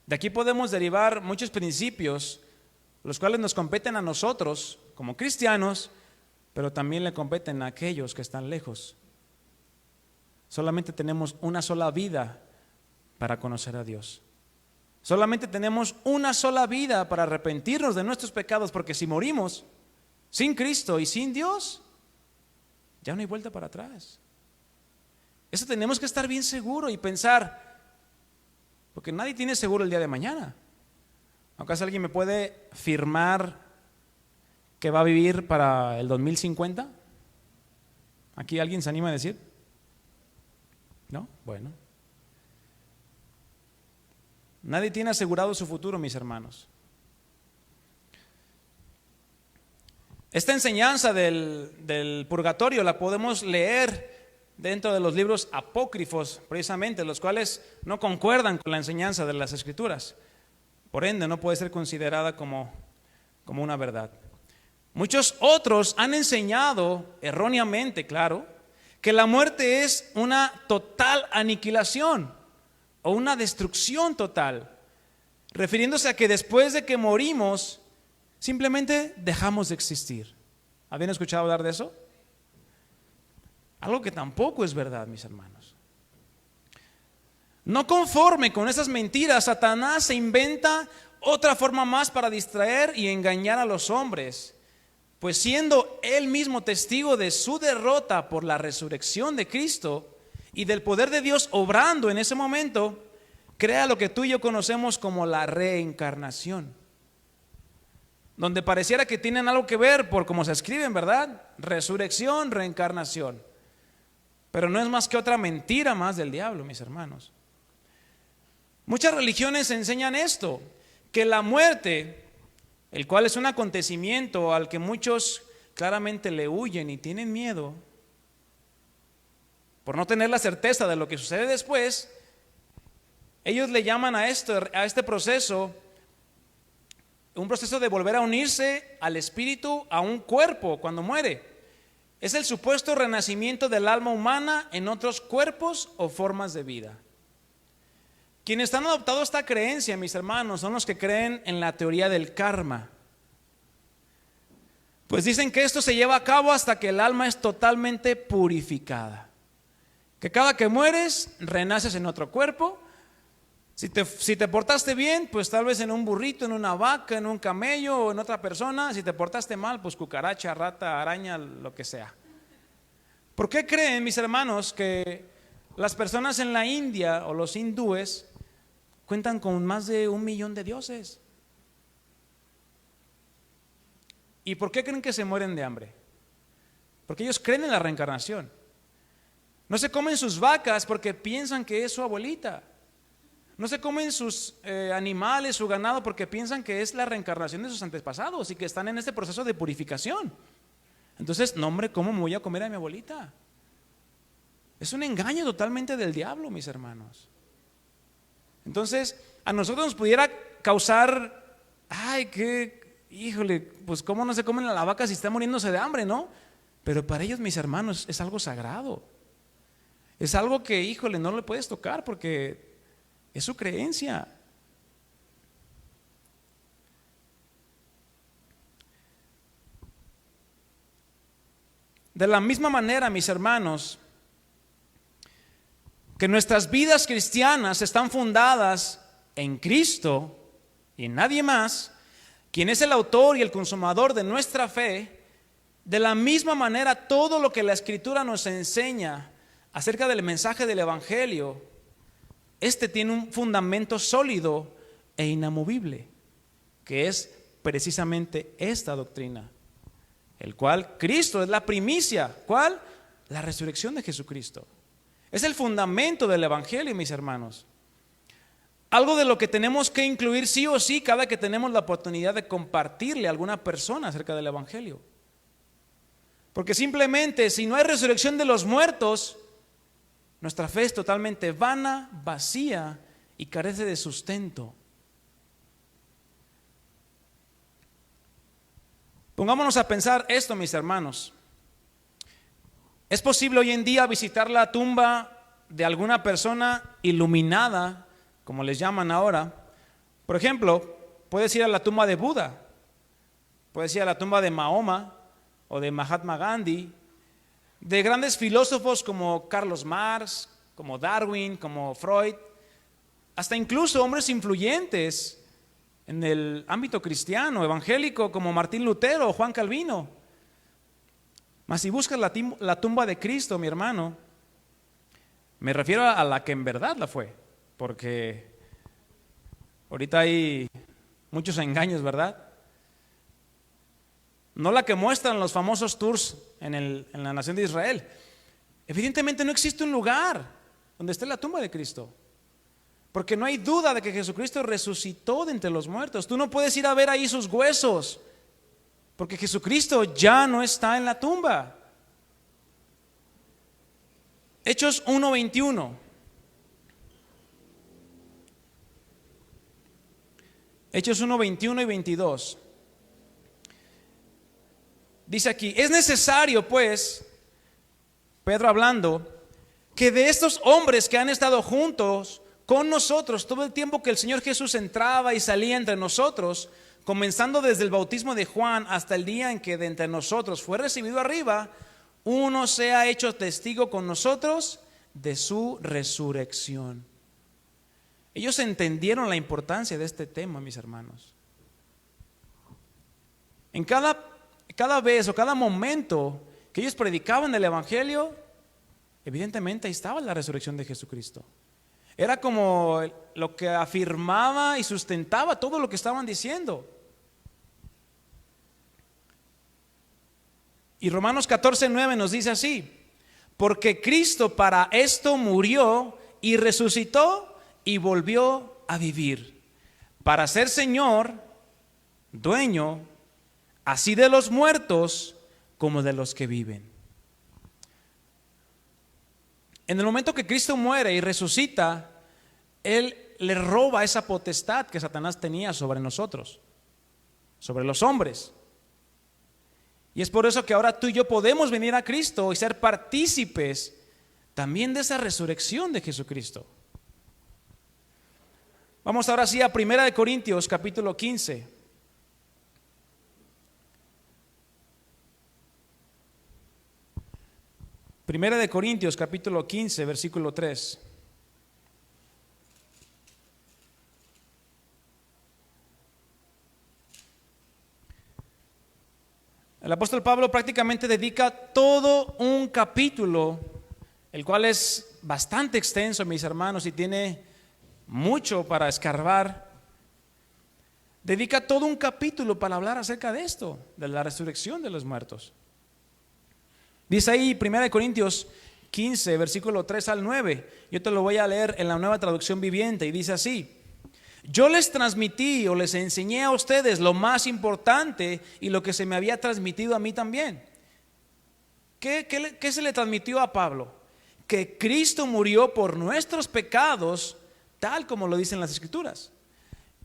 S1: de aquí podemos derivar muchos principios, los cuales nos competen a nosotros como cristianos, pero también le competen a aquellos que están lejos. Solamente tenemos una sola vida para conocer a Dios. Solamente tenemos una sola vida para arrepentirnos de nuestros pecados, porque si morimos sin Cristo y sin Dios, ya no hay vuelta para atrás. Eso tenemos que estar bien seguros y pensar, porque nadie tiene seguro el día de mañana. ¿Acaso alguien me puede firmar que va a vivir para el 2050? ¿Aquí alguien se anima a decir? ¿No? Bueno. Nadie tiene asegurado su futuro, mis hermanos. Esta enseñanza del purgatorio la podemos leer dentro de los libros apócrifos, precisamente, los cuales no concuerdan con la enseñanza de las Escrituras. Por ende, no puede ser considerada como una verdad. Muchos otros han enseñado, erróneamente, claro, que la muerte es una total aniquilación o una destrucción total, refiriéndose a que después de que morimos, simplemente dejamos de existir. ¿Habían escuchado hablar de eso? Algo que tampoco es verdad, mis hermanos. No conforme con esas mentiras, Satanás se inventa otra forma más para distraer y engañar a los hombres, pues siendo él mismo testigo de su derrota por la resurrección de Cristo y del poder de Dios obrando en ese momento, crea lo que tú y yo conocemos como la reencarnación, donde pareciera que tienen algo que ver por cómo se escriben, ¿verdad? Resurrección, reencarnación. Pero no es más que otra mentira más del diablo, mis hermanos. Muchas religiones enseñan esto, que la muerte, el cual es un acontecimiento al que muchos claramente le huyen y tienen miedo, por no tener la certeza de lo que sucede después, ellos le llaman a este proceso, un proceso de volver a unirse al espíritu, a un cuerpo cuando muere. Es el supuesto renacimiento del alma humana en otros cuerpos o formas de vida. Quienes han adoptado esta creencia, mis hermanos, son los que creen en la teoría del karma. Pues dicen que esto se lleva a cabo hasta que el alma es totalmente purificada. Que cada que mueres, renaces en otro cuerpo. Si te portaste bien, pues tal vez en un burrito, en una vaca, en un camello o en otra persona. Si te portaste mal, pues cucaracha, rata, araña, lo que sea. ¿Por qué creen, mis hermanos, que las personas en la India o los hindúes cuentan con más de 1 millón de dioses? ¿Y por qué creen que se mueren de hambre? Porque ellos creen en la reencarnación. No se comen sus vacas porque piensan que es su abuelita. No se comen sus animales, su ganado, porque piensan que es la reencarnación de sus antepasados y que están en este proceso de purificación. Entonces, no, hombre, ¿cómo me voy a comer a mi abuelita? Es un engaño totalmente del diablo, mis hermanos. Entonces, a nosotros nos pudiera causar, híjole, pues cómo no se comen a la vaca si está muriéndose de hambre, ¿no? Pero para ellos, mis hermanos, es algo sagrado. Es algo que, híjole, no le puedes tocar porque es su creencia. De la misma manera, mis hermanos, que nuestras vidas cristianas están fundadas en Cristo y en nadie más, quien es el autor y el consumador de nuestra fe, de la misma manera todo lo que la Escritura nos enseña acerca del mensaje del Evangelio, este tiene un fundamento sólido e inamovible, que es precisamente esta doctrina, el cual Cristo es la primicia. ¿Cuál? La resurrección de Jesucristo. Es el fundamento del Evangelio, mis hermanos. Algo de lo que tenemos que incluir sí o sí cada que tenemos la oportunidad de compartirle a alguna persona acerca del Evangelio. Porque simplemente si no hay resurrección de los muertos, nuestra fe es totalmente vana, vacía y carece de sustento. Pongámonos a pensar esto, mis hermanos. ¿Es posible hoy en día visitar la tumba de alguna persona iluminada, como les llaman ahora? Por ejemplo, puedes ir a la tumba de Buda, puedes ir a la tumba de Mahoma o de Mahatma Gandhi, de grandes filósofos como Carlos Marx, como Darwin, como Freud, hasta incluso hombres influyentes en el ámbito cristiano, evangélico, como Martín Lutero o Juan Calvino. Mas si buscas la tumba de Cristo, mi hermano, me refiero a la que en verdad la fue, porque ahorita hay muchos engaños, ¿verdad? No la que muestran los famosos tours en la nación de Israel. Evidentemente no existe un lugar donde esté la tumba de Cristo, porque no hay duda de que Jesucristo resucitó de entre los muertos. Tú no puedes ir a ver ahí sus huesos, porque Jesucristo ya no está en la tumba. Hechos 1:21. Hechos 1:21 y 22. Dice aquí: es necesario, pues, Pedro hablando, que de estos hombres que han estado juntos con nosotros todo el tiempo que el Señor Jesús entraba y salía entre nosotros, comenzando desde el bautismo de Juan hasta el día en que de entre nosotros fue recibido arriba, uno sea hecho testigo con nosotros de su resurrección. Ellos entendieron la importancia de este tema, mis hermanos. En cada vez o cada momento que ellos predicaban el Evangelio, evidentemente ahí estaba la resurrección de Jesucristo. Era como lo que afirmaba y sustentaba todo lo que estaban diciendo. Y Romanos 14:9 nos dice así: porque Cristo para esto murió y resucitó y volvió a vivir, para ser Señor, dueño, así de los muertos como de los que viven. En el momento que Cristo muere y resucita, Él le roba esa potestad que Satanás tenía sobre nosotros, sobre los hombres. Y es por eso que ahora tú y yo podemos venir a Cristo y ser partícipes también de esa resurrección de Jesucristo. Vamos ahora sí a 1 Corintios capítulo 15. Primera de Corintios, capítulo 15, versículo 3. El apóstol Pablo prácticamente dedica todo un capítulo, el cual es bastante extenso, mis hermanos, y tiene mucho para escarbar. Dedica todo un capítulo para hablar acerca de esto, de la resurrección de los muertos. Dice ahí 1 Corintios 15, versículo 3 al 9. Yo te lo voy a leer en la Nueva Traducción Viviente y dice así: yo les transmití o les enseñé a ustedes lo más importante y lo que se me había transmitido a mí también. ¿Qué se le transmitió a Pablo? Que Cristo murió por nuestros pecados, tal como lo dicen las Escrituras.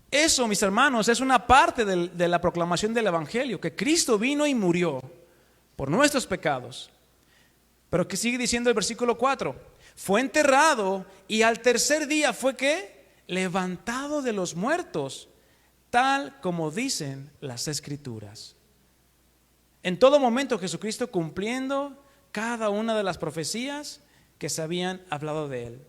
S1: Eso, mis hermanos, es una parte de la proclamación del Evangelio, que Cristo vino y murió por nuestros pecados. Pero que sigue diciendo el versículo 4: fue enterrado y al tercer día fue ¿qué? Levantado de los muertos, tal como dicen las Escrituras. En todo momento Jesucristo cumpliendo cada una de las profecías que se habían hablado de él.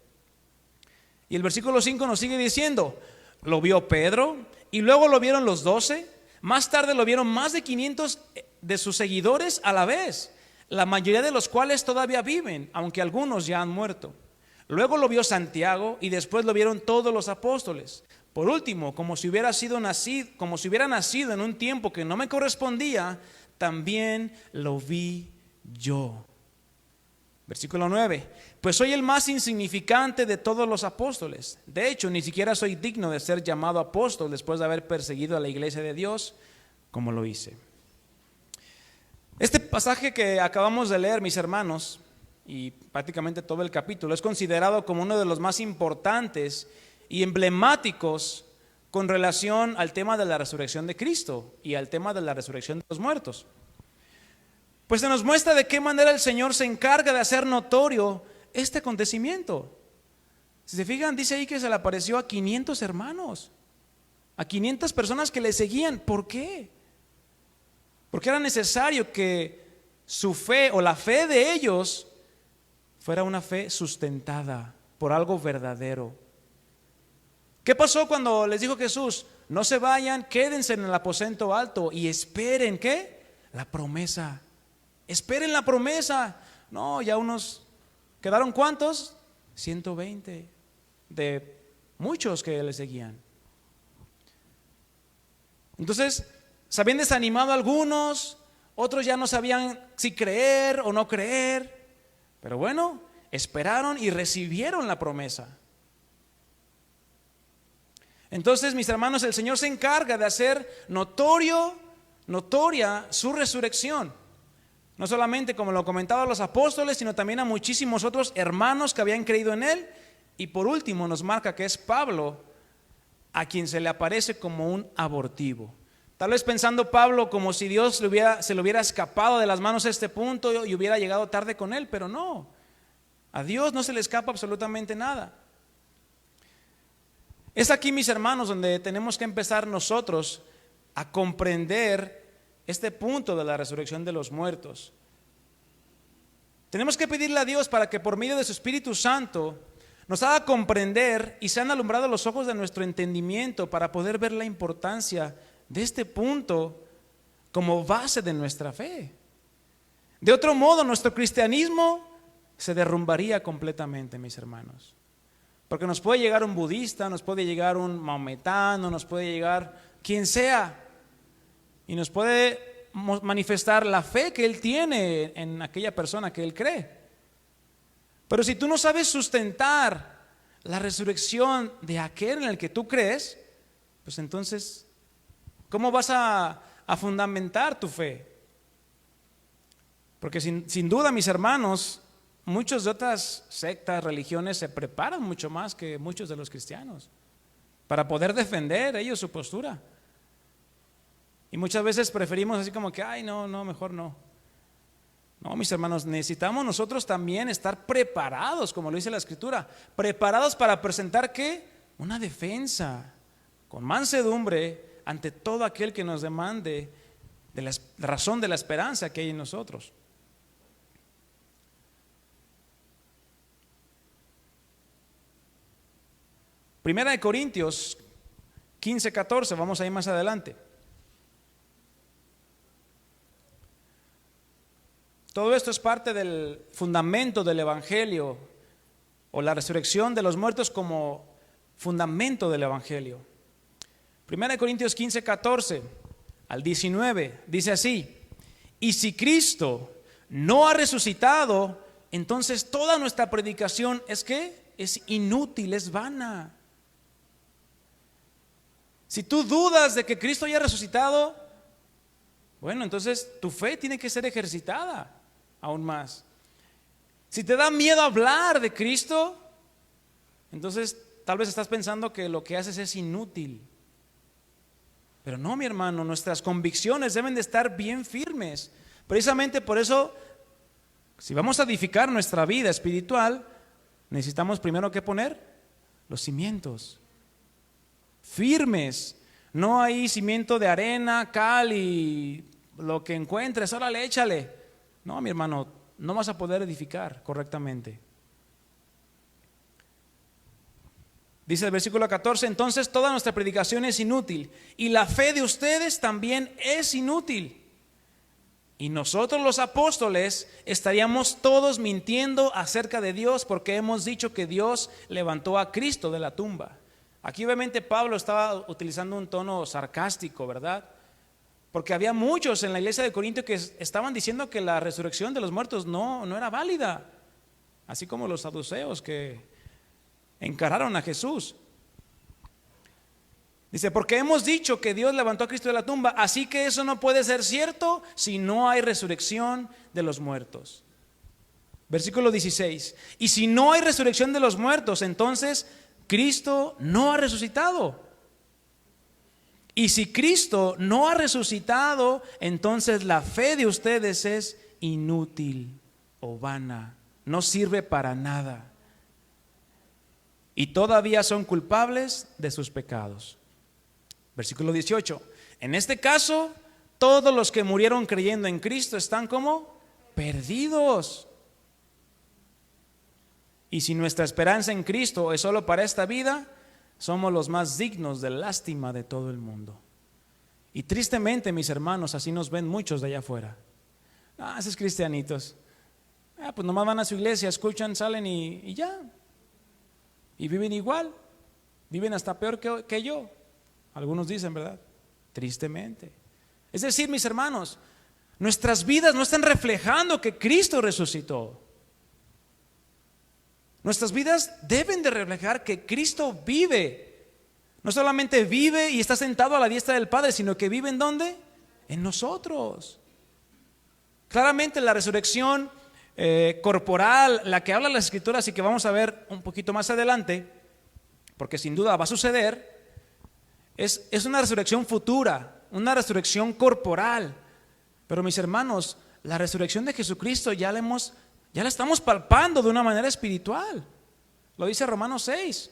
S1: Y el versículo 5 nos sigue diciendo: lo vio Pedro y luego lo vieron los 12. Más tarde lo vieron más de 500 de sus seguidores a la vez, la mayoría de los cuales todavía viven, aunque algunos ya han muerto. Luego lo vio Santiago y después lo vieron todos los apóstoles. Por último, como si hubiera nacido en un tiempo que no me correspondía, también lo vi yo. Versículo 9: pues soy el más insignificante de todos los apóstoles. De hecho, ni siquiera soy digno de ser llamado apóstol después de haber perseguido a la iglesia de Dios como lo hice. Este pasaje que acabamos de leer, mis hermanos, y prácticamente todo el capítulo, es considerado como uno de los más importantes y emblemáticos con relación al tema de la resurrección de Cristo y al tema de la resurrección de los muertos. Pues se nos muestra de qué manera el Señor se encarga de hacer notorio este acontecimiento. Si se fijan, dice ahí que se le apareció a 500 hermanos, a 500 personas que le seguían. ¿Por qué? Porque era necesario que su fe o la fe de ellos fuera una fe sustentada por algo verdadero. ¿Qué pasó cuando les dijo Jesús: no se vayan, quédense en el aposento alto y esperen ¿qué? La promesa. Esperen la promesa. No, ya unos, ¿quedaron cuántos? 120 de muchos que le seguían. Entonces, se habían desanimado algunos, otros ya no sabían si creer o no creer. Pero bueno, esperaron y recibieron la promesa. Entonces, mis hermanos, el Señor se encarga de hacer notoria su resurrección. No solamente como lo comentaban los apóstoles, sino también a muchísimos otros hermanos que habían creído en Él. Y por último nos marca que es Pablo, a quien se le aparece como un abortivo. Tal vez pensando Pablo como si Dios se le hubiera escapado de las manos a este punto y hubiera llegado tarde con él, pero no. A Dios no se le escapa absolutamente nada. Es aquí, mis hermanos, donde tenemos que empezar nosotros a comprender este punto de la resurrección de los muertos. Tenemos que pedirle a Dios para que por medio de su Espíritu Santo nos haga comprender y sean alumbrados los ojos de nuestro entendimiento para poder ver la importancia de este punto como base de nuestra fe. De otro modo, nuestro cristianismo se derrumbaría completamente, mis hermanos. Porque nos puede llegar un budista, nos puede llegar un maometano, nos puede llegar quien sea, y nos puede manifestar la fe que él tiene en aquella persona que él cree. Pero si tú no sabes sustentar la resurrección de aquel en el que tú crees, pues entonces, ¿cómo vas a fundamentar tu fe? Porque sin duda, mis hermanos, muchos de otras sectas, religiones se preparan mucho más que muchos de los cristianos para poder defender ellos su postura. Y muchas veces preferimos así como que, no, mejor no. No, mis hermanos, necesitamos nosotros también estar preparados, como lo dice la Escritura, preparados para presentar ¿qué? Una defensa con mansedumbre ante todo aquel que nos demande de la razón de la esperanza que hay en nosotros. Primera de Corintios 15:14, vamos a ir más adelante. Todo esto es parte del fundamento del Evangelio, o la resurrección de los muertos como fundamento del Evangelio. Primera de Corintios 15:14 al 19 dice así: y si Cristo no ha resucitado, entonces toda nuestra predicación es inútil, es vana. Si tú dudas de que Cristo haya resucitado, bueno, entonces tu fe tiene que ser ejercitada aún más. Si te da miedo hablar de Cristo, entonces tal vez estás pensando que lo que haces es inútil. Pero no, mi hermano, nuestras convicciones deben de estar bien firmes. Precisamente por eso, si vamos a edificar nuestra vida espiritual, necesitamos primero ¿qué poner? Los cimientos firmes. No hay cimiento de arena, cal y lo que encuentres, órale, échale. No, mi hermano, no vas a poder edificar correctamente. Dice el versículo 14: entonces toda nuestra predicación es inútil y la fe de ustedes también es inútil. Y nosotros los apóstoles estaríamos todos mintiendo acerca de Dios, porque hemos dicho que Dios levantó a Cristo de la tumba. Aquí obviamente Pablo estaba utilizando un tono sarcástico, ¿verdad? Porque había muchos en la iglesia de Corinto que estaban diciendo que la resurrección de los muertos no era válida, así como los saduceos que encararon a Jesús. Dice: porque hemos dicho que Dios levantó a Cristo de la tumba, así que eso no puede ser cierto si no hay resurrección de los muertos. Versículo 16: y si no hay resurrección de los muertos, entonces Cristo no ha resucitado. Y si Cristo no ha resucitado, entonces la fe de ustedes es inútil o vana, no sirve para nada. Y todavía son culpables de sus pecados. Versículo 18: en este caso, todos los que murieron creyendo en Cristo están como perdidos. Y si nuestra esperanza en Cristo es solo para esta vida, somos los más dignos de lástima de todo el mundo. Y tristemente, mis hermanos, así nos ven muchos de allá afuera. Esos cristianitos, pues nomás van a su iglesia, escuchan, salen y ya. Y viven igual, viven hasta peor que yo. Algunos dicen, ¿verdad? Tristemente. Es decir, mis hermanos, nuestras vidas no están reflejando que Cristo resucitó. Nuestras vidas deben de reflejar que Cristo vive. No solamente vive y está sentado a la diestra del Padre, sino que vive ¿en dónde? En nosotros. Claramente la resurrección corporal, la que habla las Escrituras y que vamos a ver un poquito más adelante, porque sin duda va a suceder, es una resurrección futura, una resurrección corporal. Pero mis hermanos, la resurrección de Jesucristo ya la estamos palpando de una manera espiritual. Lo dice Romanos 6.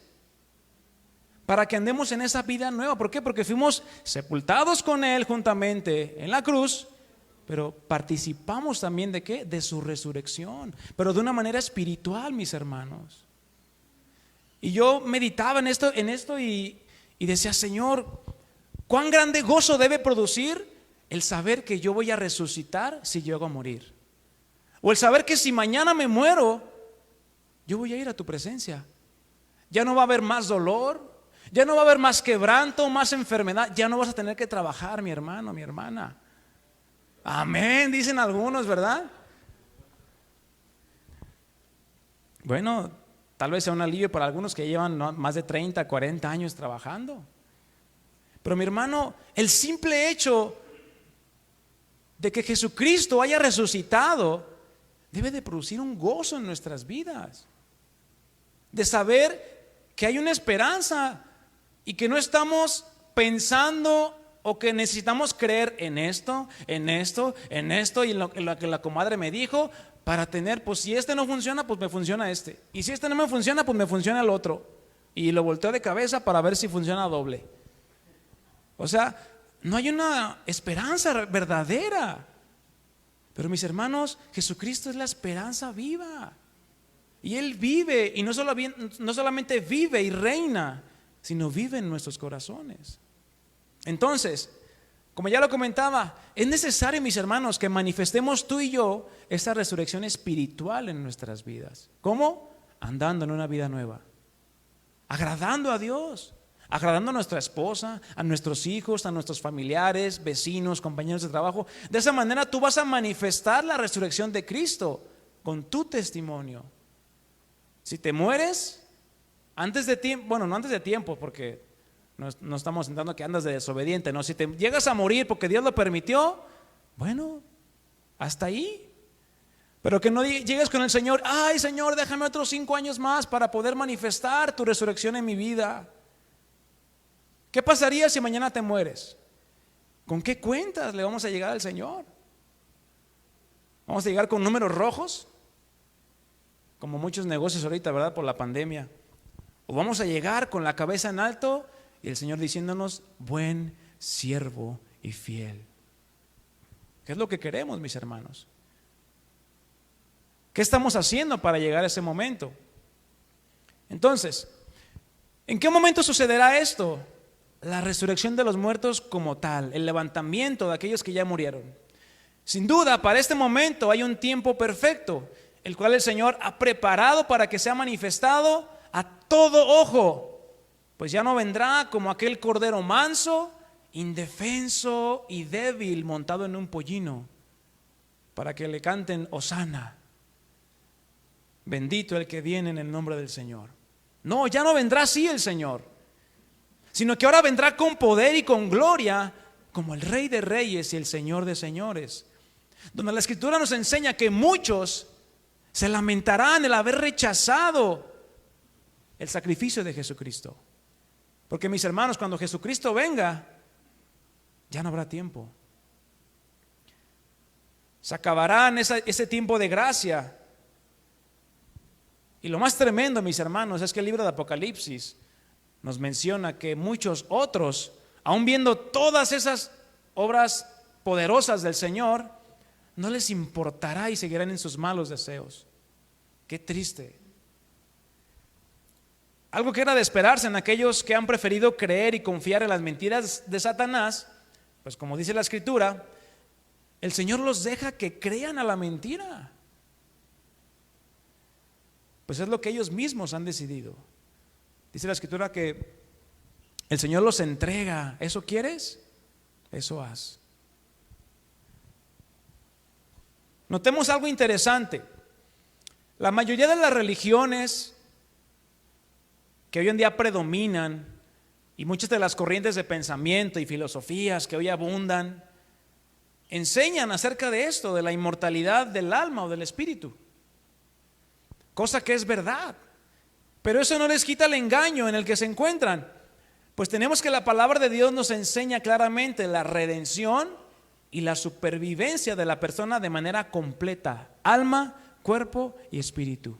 S1: Para que andemos en esa vida nueva. ¿Por qué? Porque fuimos sepultados con Él juntamente en la cruz, pero participamos también ¿de qué? De su resurrección, pero de una manera espiritual, mis hermanos. Y yo meditaba en esto y decía: Señor, ¿cuán grande gozo debe producir el saber que yo voy a resucitar si llego a morir? O el saber que si mañana me muero, yo voy a ir a tu presencia. Ya no va a haber más dolor, ya no va a haber más quebranto, más enfermedad. Ya no vas a tener que trabajar, mi hermano, mi hermana. Amén, dicen algunos, ¿verdad? Bueno, tal vez sea un alivio para algunos que llevan más de 30, 40 años trabajando. Pero mi hermano, el simple hecho de que Jesucristo haya resucitado debe de producir un gozo en nuestras vidas, de saber que hay una esperanza y que no estamos pensando o que necesitamos creer en esto y en lo que la comadre me dijo para tener, pues si este no funciona, pues me funciona este, y si este no me funciona, pues me funciona el otro, y lo volteo de cabeza para ver si funciona doble. O sea, no hay una esperanza verdadera. Pero mis hermanos, Jesucristo es la esperanza viva. Y Él vive, y no solamente vive y reina, sino vive en nuestros corazones. Entonces, como ya lo comentaba, es necesario, mis hermanos, que manifestemos tú y yo esta resurrección espiritual en nuestras vidas. ¿Cómo? Andando en una vida nueva, agradando a Dios, agradando a nuestra esposa, a nuestros hijos, a nuestros familiares, vecinos, compañeros de trabajo. De esa manera tú vas a manifestar la resurrección de Cristo con tu testimonio. Si te mueres antes de tiempo, bueno, no antes de tiempo, porque no estamos intentando que andas de desobediente, no. Si te llegas a morir porque Dios lo permitió, bueno, hasta ahí. Pero que no llegues con el Señor, ay Señor, déjame otros 5 años más para poder manifestar tu resurrección en mi vida. ¿Qué pasaría si mañana te mueres? ¿Con qué cuentas le vamos a llegar al Señor? ¿Vamos a llegar con números rojos? Como muchos negocios ahorita, ¿verdad? Por la pandemia. ¿O vamos a llegar con la cabeza en alto y el Señor diciéndonos, buen siervo y fiel? ¿Qué es lo que queremos, mis hermanos? ¿Qué estamos haciendo para llegar a ese momento? Entonces, ¿en qué momento sucederá esto? La resurrección de los muertos como tal, el levantamiento de aquellos que ya murieron. Sin duda, para este momento hay un tiempo perfecto, el cual el Señor ha preparado para que sea manifestado a todo ojo, pues ya no vendrá como aquel cordero manso, indefenso y débil montado en un pollino, para que le canten hosana. Bendito el que viene en el nombre del Señor. No, ya no vendrá así el Señor, sino que ahora vendrá con poder y con gloria como el Rey de Reyes y el Señor de Señores, donde la Escritura nos enseña que muchos se lamentarán el haber rechazado el sacrificio de Jesucristo. Porque, mis hermanos, cuando Jesucristo venga, ya no habrá tiempo. Se acabarán ese tiempo de gracia. Y lo más tremendo, mis hermanos, es que el libro de Apocalipsis nos menciona que muchos otros, aun viendo todas esas obras poderosas del Señor, no les importará y seguirán en sus malos deseos. Qué triste. Algo que era de esperarse en aquellos que han preferido creer y confiar en las mentiras de Satanás, pues como dice la Escritura, el Señor los deja que crean a la mentira. Pues es lo que ellos mismos han decidido. Dice la Escritura que el Señor los entrega. ¿Eso quieres? Eso haz. Notemos algo interesante. La mayoría de las religiones que hoy en día predominan y muchas de las corrientes de pensamiento y filosofías que hoy abundan, enseñan acerca de esto, de la inmortalidad del alma o del espíritu. Cosa que es verdad, pero eso no les quita el engaño en el que se encuentran, pues tenemos que la palabra de Dios nos enseña claramente la redención y la supervivencia de la persona de manera completa, alma, cuerpo y espíritu.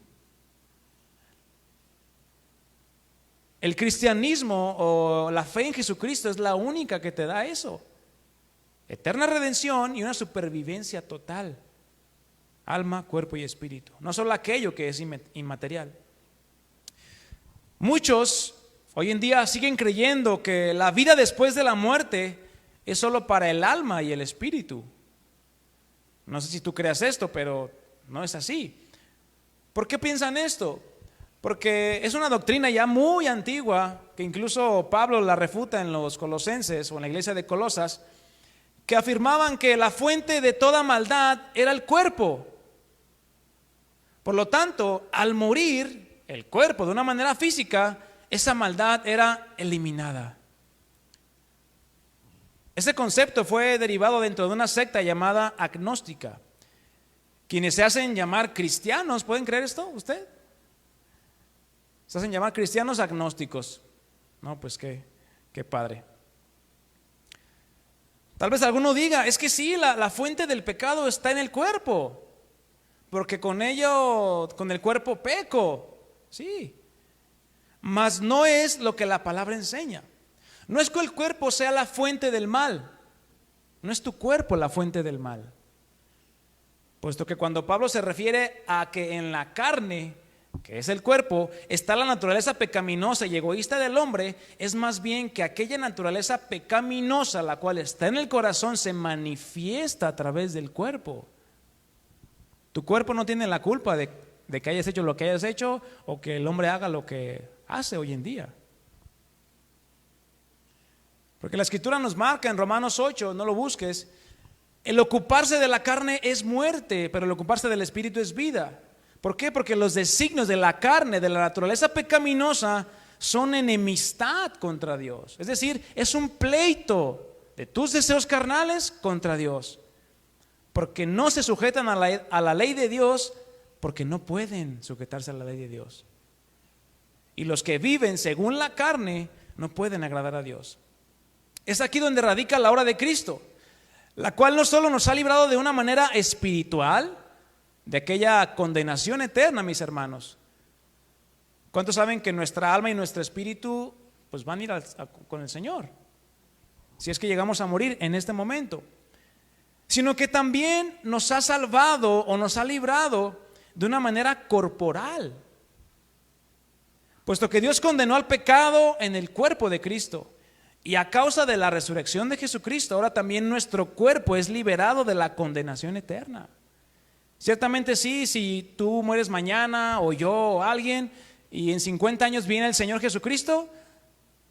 S1: El cristianismo o la fe en Jesucristo es la única que te da eso, eterna redención y una supervivencia total. Alma, cuerpo y espíritu. No solo aquello que es inmaterial. Muchos hoy en día siguen creyendo que la vida después de la muerte es solo para el alma y el espíritu. No sé si tú creas esto, pero no es así. ¿Por qué piensan esto? Porque es una doctrina ya muy antigua, que incluso Pablo la refuta en los Colosenses o en la iglesia de Colosas, que afirmaban que la fuente de toda maldad era el cuerpo. Por lo tanto, al morir el cuerpo de una manera física, esa maldad era eliminada. Ese concepto fue derivado dentro de una secta llamada agnóstica. Quienes se hacen llamar cristianos, ¿pueden creer esto usted? Se hacen llamar cristianos agnósticos. No, pues qué padre. Tal vez alguno diga, es que sí, la fuente del pecado está en el cuerpo, porque con ello, con el cuerpo peco, sí. Mas no es lo que la palabra enseña. No es que el cuerpo sea la fuente del mal, no es tu cuerpo la fuente del mal. Puesto que cuando Pablo se refiere a que en la carne que es el cuerpo, está la naturaleza pecaminosa y egoísta del hombre, es más bien que aquella naturaleza pecaminosa, la cual está en el corazón, se manifiesta a través del cuerpo. Tu cuerpo no tiene la culpa de que hayas hecho lo que hayas hecho o que el hombre haga lo que hace hoy en día. Porque la Escritura nos marca en Romanos 8, no lo busques, el ocuparse de la carne es muerte, pero el ocuparse del Espíritu es vida. ¿Por qué? Porque los designios de la carne, de la naturaleza pecaminosa, son enemistad contra Dios. Es decir, es un pleito de tus deseos carnales contra Dios. Porque no se sujetan a la ley de Dios, porque no pueden sujetarse a la ley de Dios. Y los que viven según la carne no pueden agradar a Dios. Es aquí donde radica la obra de Cristo, la cual no solo nos ha librado de una manera espiritual, de aquella condenación eterna, mis hermanos. ¿Cuántos saben que nuestra alma y nuestro espíritu pues van a ir con el Señor? Si es que llegamos a morir en este momento. Sino que también nos ha salvado o nos ha librado de una manera corporal. Puesto que Dios condenó al pecado en el cuerpo de Cristo. Y a causa de la resurrección de Jesucristo, ahora también nuestro cuerpo es liberado de la condenación eterna. Ciertamente sí, si tú mueres mañana o yo o alguien y en 50 años viene el Señor Jesucristo,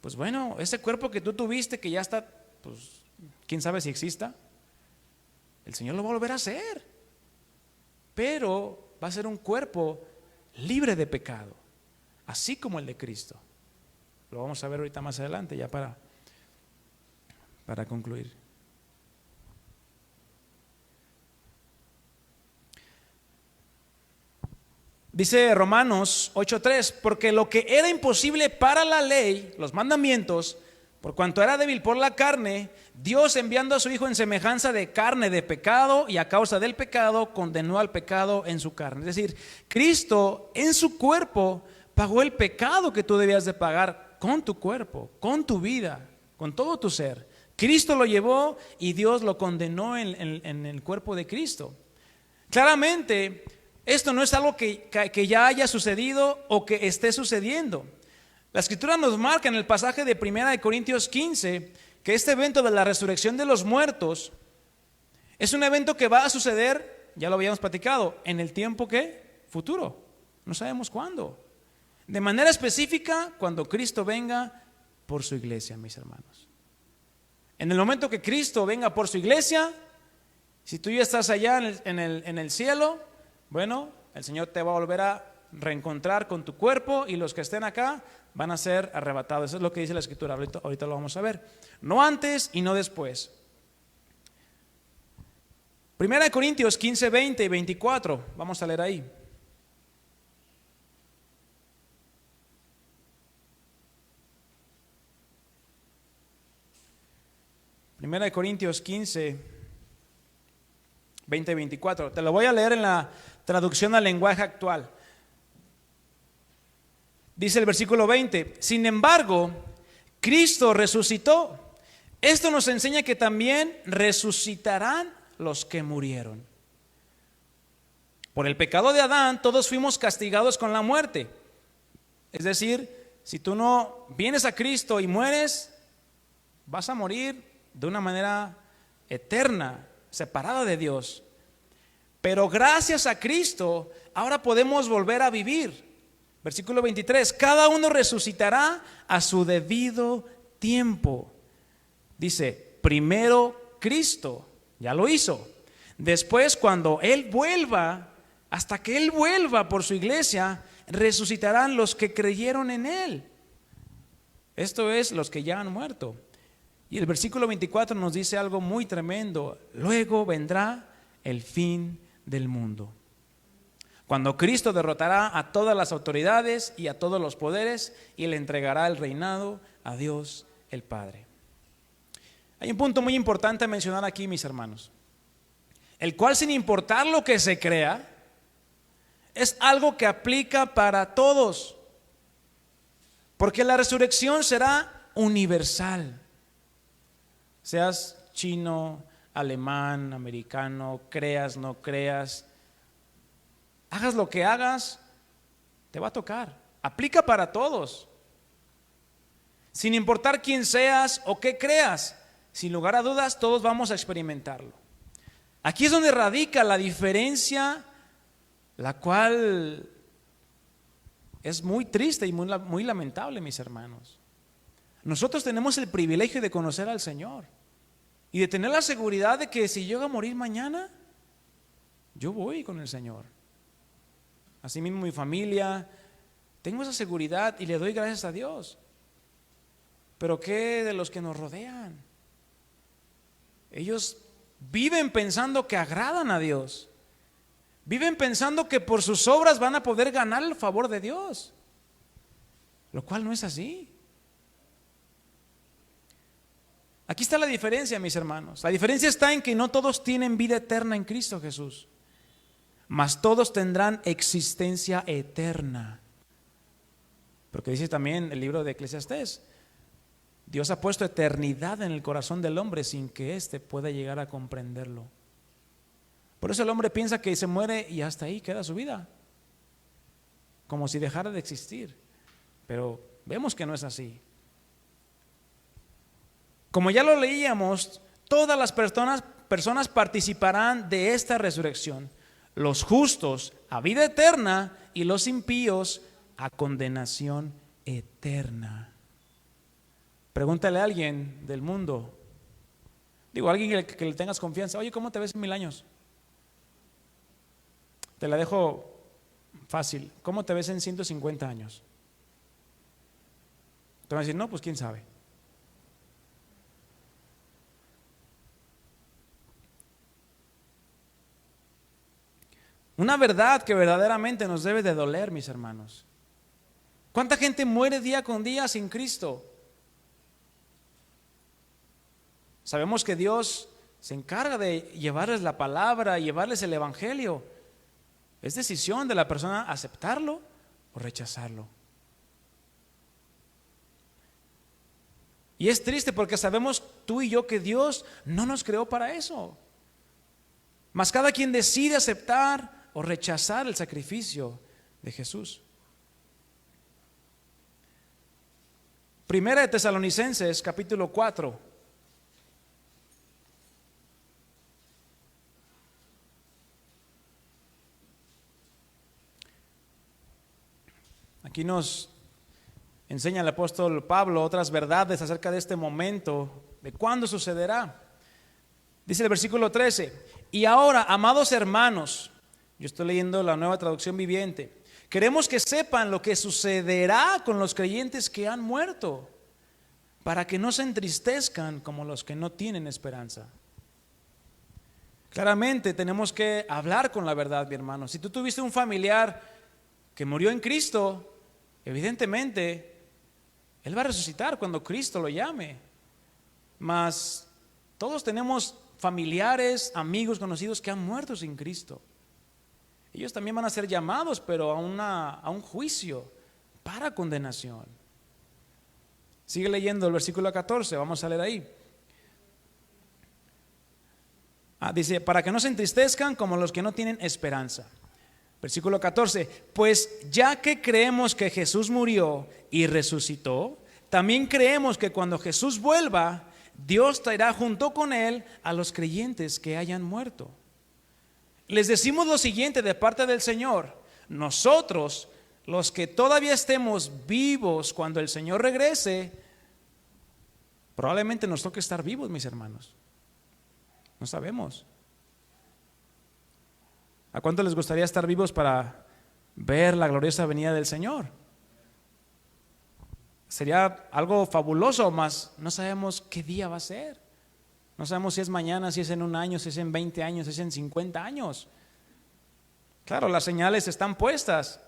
S1: pues bueno, ese cuerpo que tú tuviste que ya está, pues quién sabe si exista, el Señor lo va a volver a hacer, pero va a ser un cuerpo libre de pecado, así como el de Cristo. Lo vamos a ver ahorita más adelante ya para concluir. Dice Romanos 8:3, porque lo que era imposible para la ley, los mandamientos, por cuanto era débil por la carne, Dios enviando a su Hijo en semejanza de carne de pecado y a causa del pecado condenó al pecado en su carne. Es decir, Cristo en su cuerpo pagó el pecado que tú debías de pagar con tu cuerpo, con tu vida, con todo tu ser. Cristo lo llevó y Dios lo condenó en el cuerpo de Cristo. Claramente, esto no es algo que ya haya sucedido o que esté sucediendo. La Escritura nos marca en el pasaje de 1 Corintios 15 que este evento de la resurrección de los muertos es un evento que va a suceder, ya lo habíamos platicado, en el tiempo que futuro, no sabemos cuándo. De manera específica, cuando Cristo venga por su iglesia, mis hermanos. En el momento que Cristo venga por su iglesia, si tú ya estás allá en el cielo, bueno, el Señor te va a volver a reencontrar con tu cuerpo y los que estén acá van a ser arrebatados. Eso es lo que dice la Escritura, ahorita lo vamos a ver. No antes y no después. 1 Corintios 15, 20 y 24, vamos a leer ahí. Primera de Corintios 15, 20 y 24. Te lo voy a leer en la traducción al lenguaje actual. Dice el versículo 20: sin embargo, Cristo resucitó. Esto nos enseña que también resucitarán los que murieron. Por el pecado de Adán, todos fuimos castigados con la muerte. Es decir, si tú no vienes a Cristo y mueres, vas a morir de una manera eterna, separada de Dios. Pero gracias a Cristo, ahora podemos volver a vivir. Versículo 23, cada uno resucitará a su debido tiempo. Dice, primero Cristo, ya lo hizo. Después, cuando Él vuelva, hasta que Él vuelva por su iglesia, resucitarán los que creyeron en Él. Esto es, los que ya han muerto. Y el versículo 24 nos dice algo muy tremendo. Luego vendrá el fin del mundo, cuando Cristo derrotará a todas las autoridades y a todos los poderes y le entregará el reinado a Dios el Padre. Hay un punto muy importante a mencionar aquí, mis hermanos, el cual, sin importar lo que se crea, es algo que aplica para todos, porque la resurrección será universal. Seas chino, alemán, americano, creas, no creas, hagas lo que hagas, te va a tocar. Aplica para todos. Sin importar quién seas o qué creas, sin lugar a dudas, todos vamos a experimentarlo. Aquí es donde radica la diferencia, la cual es muy triste y muy lamentable, mis hermanos. Nosotros tenemos el privilegio de conocer al Señor y de tener la seguridad de que si llego a morir mañana, yo voy con el Señor. Asimismo mi familia, tengo esa seguridad y le doy gracias a Dios. Pero ¿qué de los que nos rodean? Ellos viven pensando que agradan a Dios. Viven pensando que por sus obras van a poder ganar el favor de Dios, lo cual no es así. Aquí está la diferencia, mis hermanos. La diferencia está en que no todos tienen vida eterna en Cristo Jesús, mas todos tendrán existencia eterna. Porque dice también el libro de Eclesiastés, Dios ha puesto eternidad en el corazón del hombre sin que éste pueda llegar a comprenderlo. Por eso el hombre piensa que se muere y hasta ahí queda su vida, como si dejara de existir. Pero vemos que no es así. Como ya lo leíamos, todas las personas participarán de esta resurrección. Los justos a vida eterna y los impíos a condenación eterna. Pregúntale a alguien del mundo, digo, a alguien que le tengas confianza, oye, ¿cómo te ves en 1000 años? Te la dejo fácil, ¿cómo te ves en 150 años? Te van a decir, no, pues quién sabe. Una verdad que verdaderamente nos debe de doler, mis hermanos. ¿Cuánta gente muere día con día sin Cristo? Sabemos que Dios se encarga de llevarles la palabra, llevarles el evangelio. Es decisión de la persona aceptarlo o rechazarlo. Y es triste porque sabemos tú y yo que Dios no nos creó para eso. Mas cada quien decide aceptar o rechazar el sacrificio de Jesús. Primera de Tesalonicenses, capítulo 4. Aquí nos enseña el apóstol Pablo otras verdades acerca de este momento, de cuándo sucederá. Dice el versículo 13, y ahora, amados hermanos, yo estoy leyendo la Nueva Traducción Viviente, queremos que sepan lo que sucederá con los creyentes que han muerto, para que no se entristezcan como los que no tienen esperanza. Claramente tenemos que hablar con la verdad, mi hermano. Si tú tuviste un familiar que murió en Cristo, evidentemente él va a resucitar cuando Cristo lo llame. Mas todos tenemos familiares, amigos, conocidos que han muerto sin Cristo. Ellos también van a ser llamados, pero a un juicio para condenación. Sigue leyendo el versículo 14, vamos a leer ahí. Dice, para que no se entristezcan como los que no tienen esperanza. Versículo 14, pues ya que creemos que Jesús murió y resucitó, también creemos que cuando Jesús vuelva, Dios traerá junto con él a los creyentes que hayan muerto. Les decimos lo siguiente de parte del Señor: nosotros, los que todavía estemos vivos cuando el Señor regrese, probablemente nos toque estar vivos, mis hermanos. No sabemos. ¿A cuánto les gustaría estar vivos para ver la gloriosa venida del Señor? Sería algo fabuloso, mas no sabemos qué día va a ser. No sabemos si es mañana, si es en 1 año, si es en 20 años, si es en 50 años. Claro, las señales están puestas.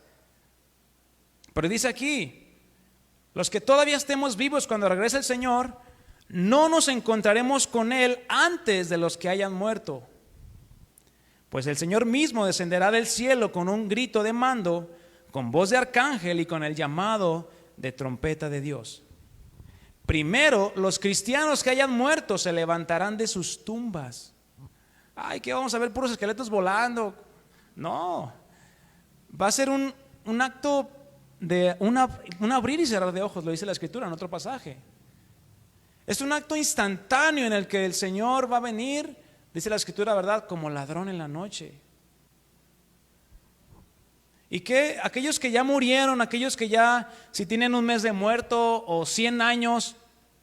S1: Pero dice aquí, los que todavía estemos vivos cuando regrese el Señor, no nos encontraremos con Él antes de los que hayan muerto. Pues el Señor mismo descenderá del cielo con un grito de mando, con voz de arcángel y con el llamado de trompeta de Dios. Primero, los cristianos que hayan muerto se levantarán de sus tumbas. Ay, ¿qué vamos a ver? Puros esqueletos volando. No, va a ser un acto de un abrir y cerrar de ojos, lo dice la Escritura en otro pasaje. Es un acto instantáneo en el que el Señor va a venir, dice la Escritura, ¿verdad? Como ladrón en la noche. Y que aquellos que ya murieron, aquellos que ya, si tienen un mes de muerto, o 100 años,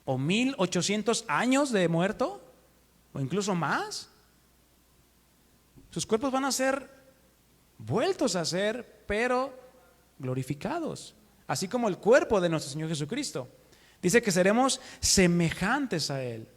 S1: o 1800 años de muerto, o incluso más, sus cuerpos van a ser vueltos a ser, pero glorificados, así como el cuerpo de nuestro Señor Jesucristo. Dice que seremos semejantes a Él.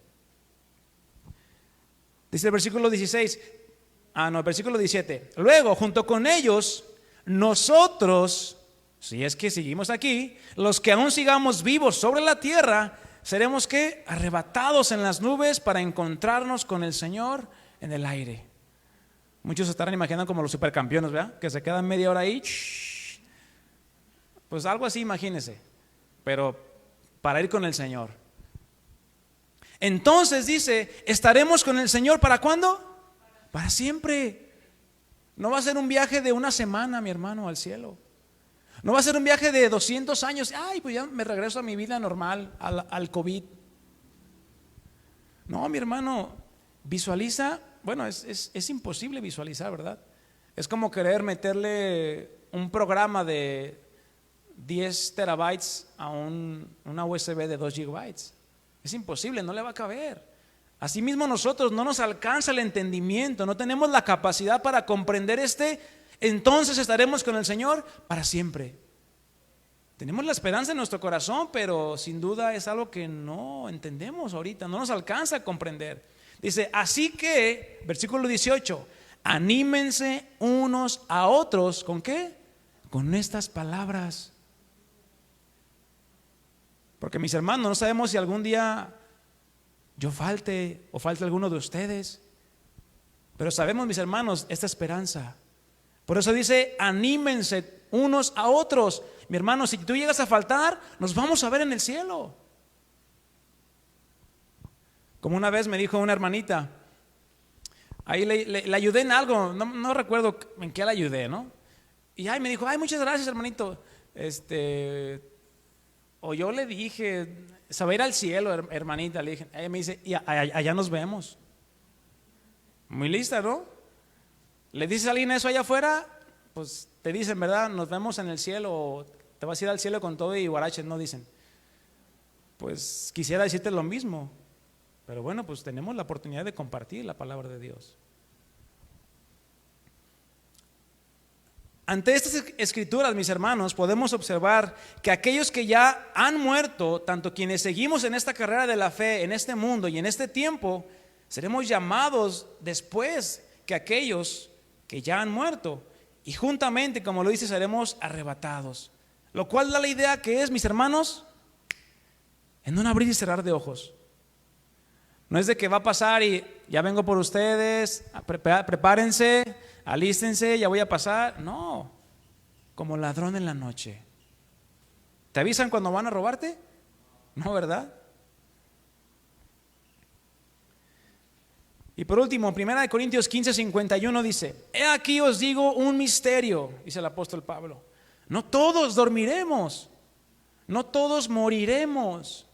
S1: Dice el versículo 17. Luego, junto con ellos, nosotros, si es que seguimos aquí, los que aún sigamos vivos sobre la tierra, seremos ¿qué? Arrebatados en las nubes para encontrarnos con el Señor en el aire. Muchos se estarán imaginando como los supercampeones, ¿verdad? Que se quedan media hora ahí. Pues algo así, imagínense, pero para ir con el Señor. Entonces dice, estaremos con el Señor, ¿para cuándo? Para siempre. No va a ser un viaje de una semana, mi hermano, al cielo. No va a ser un viaje de 200 años. Ay, pues ya me regreso a mi vida normal, al COVID. No, mi hermano, visualiza. Bueno, es imposible visualizar, ¿verdad? Es como querer meterle un programa de 10 terabytes a una USB de 2 gigabytes. Es imposible, no le va a caber. Asimismo nosotros no nos alcanza el entendimiento, no tenemos la capacidad para comprender entonces estaremos con el Señor para siempre. Tenemos la esperanza en nuestro corazón, pero sin duda es algo que no entendemos ahorita, no nos alcanza a comprender. Dice, así que, versículo 18, anímense unos a otros, ¿con qué? Con estas palabras. Porque mis hermanos, no sabemos si algún día yo falte o falte alguno de ustedes, pero sabemos, mis hermanos, esta esperanza. Por eso dice, anímense unos a otros. Mi hermano, si tú llegas a faltar, nos vamos a ver en el cielo. Como una vez me dijo una hermanita, ahí le ayudé en algo, no recuerdo en qué la ayudé, ¿no? Y ahí me dijo, ay, muchas gracias, hermanito. O yo le dije, se va a ir al cielo, hermanita. Le dije, ella me dice, y allá nos vemos. Muy lista, ¿no? Le dices a alguien eso allá afuera, pues te dicen, ¿verdad? Nos vemos en el cielo, o te vas a ir al cielo con todo y guaraches, no dicen. Pues quisiera decirte lo mismo, pero bueno, pues tenemos la oportunidad de compartir la palabra de Dios. Ante estas escrituras, mis hermanos, podemos observar que aquellos que ya han muerto, tanto quienes seguimos en esta carrera de la fe, en este mundo y en este tiempo, seremos llamados después que aquellos que ya han muerto, y juntamente, como lo dice, seremos arrebatados. Lo cual da la idea que es, mis hermanos, en un abrir y cerrar de ojos. No es de que va a pasar y ya vengo por ustedes, prepárense, alístense, ya voy a pasar. No, como ladrón en la noche. ¿Te avisan cuando van a robarte? No, ¿verdad? Y por último, 1 Corintios 15:51 dice, he aquí os digo un misterio, dice el apóstol Pablo. No todos dormiremos, no todos moriremos,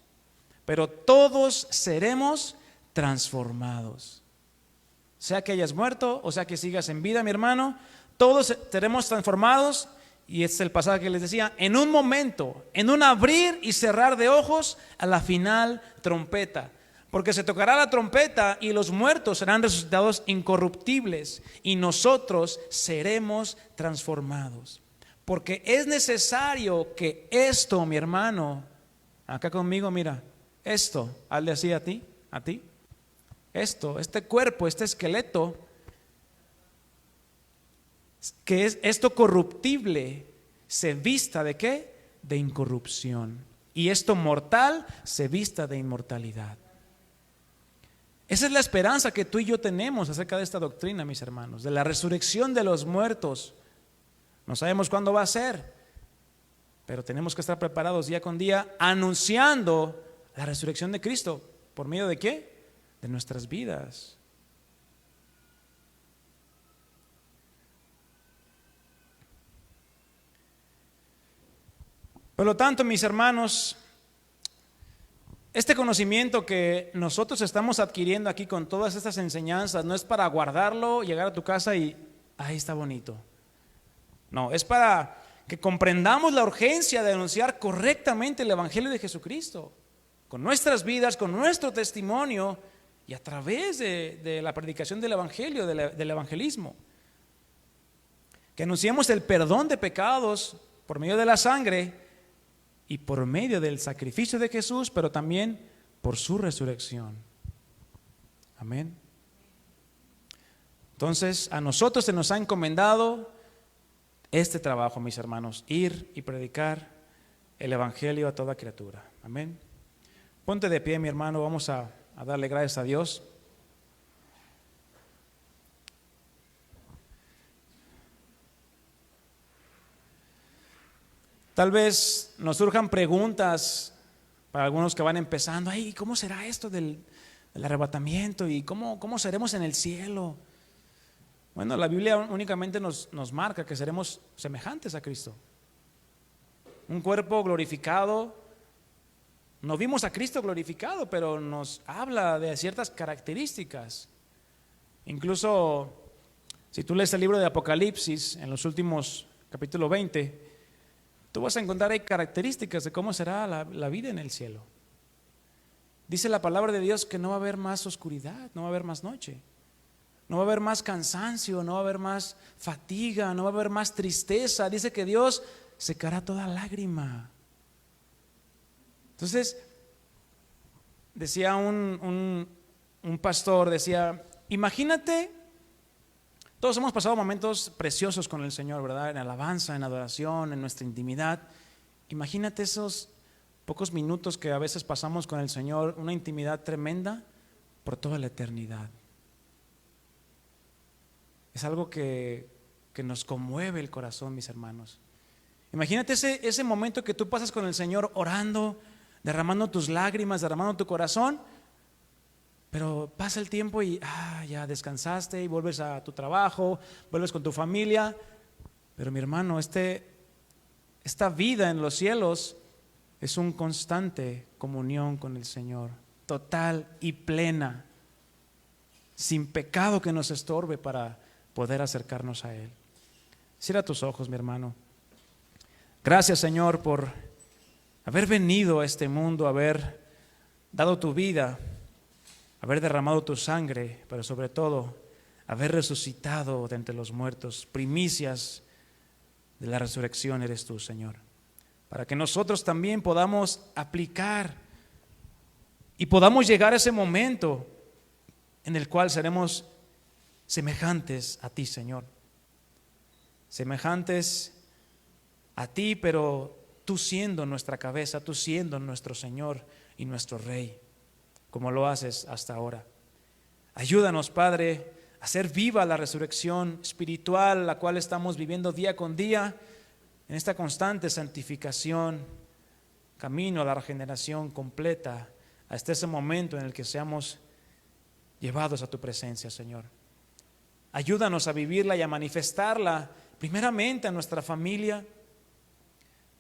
S1: pero todos seremos transformados. Sea que hayas muerto o sea que sigas en vida, mi hermano, todos seremos transformados. Y este es el pasaje que les decía, en un momento, en un abrir y cerrar de ojos, a la final trompeta. Porque se tocará la trompeta y los muertos serán resucitados incorruptibles y nosotros seremos transformados. Porque es necesario que esto, mi hermano, acá conmigo, mira, esto, hazle así a ti, este cuerpo, este esqueleto, que es esto corruptible, se vista ¿de qué? De incorrupción. Y esto mortal se vista de inmortalidad. Esa es la esperanza que tú y yo tenemos acerca de esta doctrina, mis hermanos, de la resurrección de los muertos. No sabemos cuándo va a ser, pero tenemos que estar preparados día con día anunciando la resurrección de Cristo. ¿Por medio de qué? De nuestras vidas. Por lo tanto, mis hermanos, este conocimiento que nosotros estamos adquiriendo aquí con todas estas enseñanzas no es para guardarlo, llegar a tu casa y ahí está bonito. No, es para que comprendamos la urgencia de anunciar correctamente el Evangelio de Jesucristo, con nuestras vidas, con nuestro testimonio y a través de la predicación del Evangelio, del evangelismo. Que anunciemos el perdón de pecados por medio de la sangre y por medio del sacrificio de Jesús, pero también por su resurrección. Amén. Entonces, a nosotros se nos ha encomendado este trabajo, mis hermanos, ir y predicar el Evangelio a toda criatura. Amén. Ponte de pie, mi hermano, vamos a darle gracias a Dios. Tal vez nos surjan preguntas para algunos que van empezando. Ay, ¿cómo será esto del arrebatamiento? ¿Y cómo seremos en el cielo? Bueno, la Biblia únicamente nos marca que seremos semejantes a Cristo. Un cuerpo glorificado. No vimos a Cristo glorificado, pero nos habla de ciertas características. Incluso, si tú lees el libro de Apocalipsis, en los últimos capítulo 20, tú vas a encontrar ahí características de cómo será la vida en el cielo. Dice la palabra de Dios que no va a haber más oscuridad, no va a haber más noche, no va a haber más cansancio, no va a haber más fatiga, no va a haber más tristeza. Dice que Dios secará toda lágrima. Entonces, decía un pastor, decía, imagínate, todos hemos pasado momentos preciosos con el Señor, ¿verdad? En alabanza, en adoración, en nuestra intimidad. Imagínate esos pocos minutos que a veces pasamos con el Señor, una intimidad tremenda por toda la eternidad. Es algo que nos conmueve el corazón, mis hermanos. Imagínate ese momento que tú pasas con el Señor orando, derramando tus lágrimas, derramando tu corazón. Pero pasa el tiempo y ya descansaste y vuelves a tu trabajo, vuelves con tu familia. Pero mi hermano, esta vida en los cielos es una constante comunión con el Señor, total y plena, sin pecado que nos estorbe para poder acercarnos a Él. Cierra tus ojos, mi hermano. Gracias, Señor, por haber venido a este mundo, haber dado tu vida, haber derramado tu sangre, pero sobre todo haber resucitado de entre los muertos. Primicias de la resurrección eres tú, Señor, para que nosotros también podamos aplicar y podamos llegar a ese momento en el cual seremos semejantes a ti, Señor, semejantes a ti, pero tú siendo nuestra cabeza, tú siendo nuestro Señor y nuestro Rey, como lo haces hasta ahora. Ayúdanos, Padre, a hacer viva la resurrección espiritual, la cual estamos viviendo día con día, en esta constante santificación, camino a la regeneración completa, hasta ese momento en el que seamos llevados a tu presencia, Señor. Ayúdanos a vivirla y a manifestarla, primeramente a nuestra familia,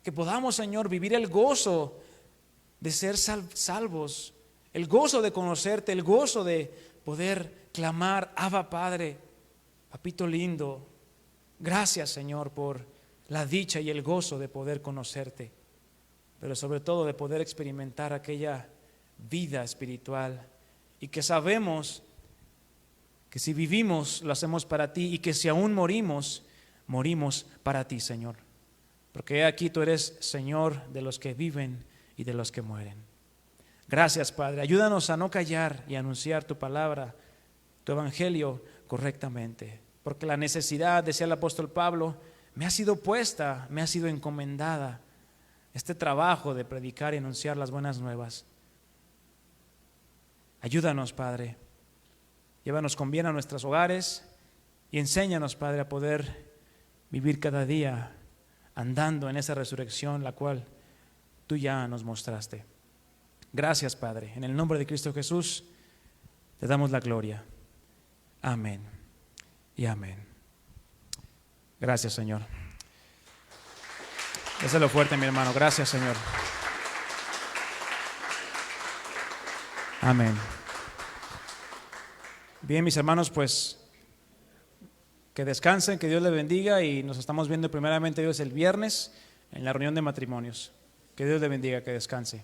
S1: que podamos, Señor, vivir el gozo de ser salvos, el gozo de conocerte, el gozo de poder clamar, Abba Padre, papito lindo. Gracias, Señor, por la dicha y el gozo de poder conocerte, pero sobre todo de poder experimentar aquella vida espiritual, y que sabemos que si vivimos lo hacemos para ti, y que si aún morimos, morimos para ti, Señor, porque aquí tú eres Señor de los que viven y de los que mueren. Gracias, Padre. Ayúdanos a no callar y a anunciar tu palabra, tu evangelio correctamente, porque la necesidad, decía el apóstol Pablo, me ha sido puesta, me ha sido encomendada este trabajo de predicar y anunciar las buenas nuevas. Ayúdanos, Padre. Llévanos con bien a nuestros hogares y enséñanos, Padre, a poder vivir cada día andando en esa resurrección, la cual tú ya nos mostraste. Gracias, Padre. En el nombre de Cristo Jesús te damos la gloria. Amén y amén. Gracias, Señor. Déselo fuerte, mi hermano. Gracias, Señor. Amén. Bien, mis hermanos, pues que descansen, que Dios les bendiga y nos estamos viendo primeramente Dios el viernes en la reunión de matrimonios. Que Dios les bendiga, que descanse.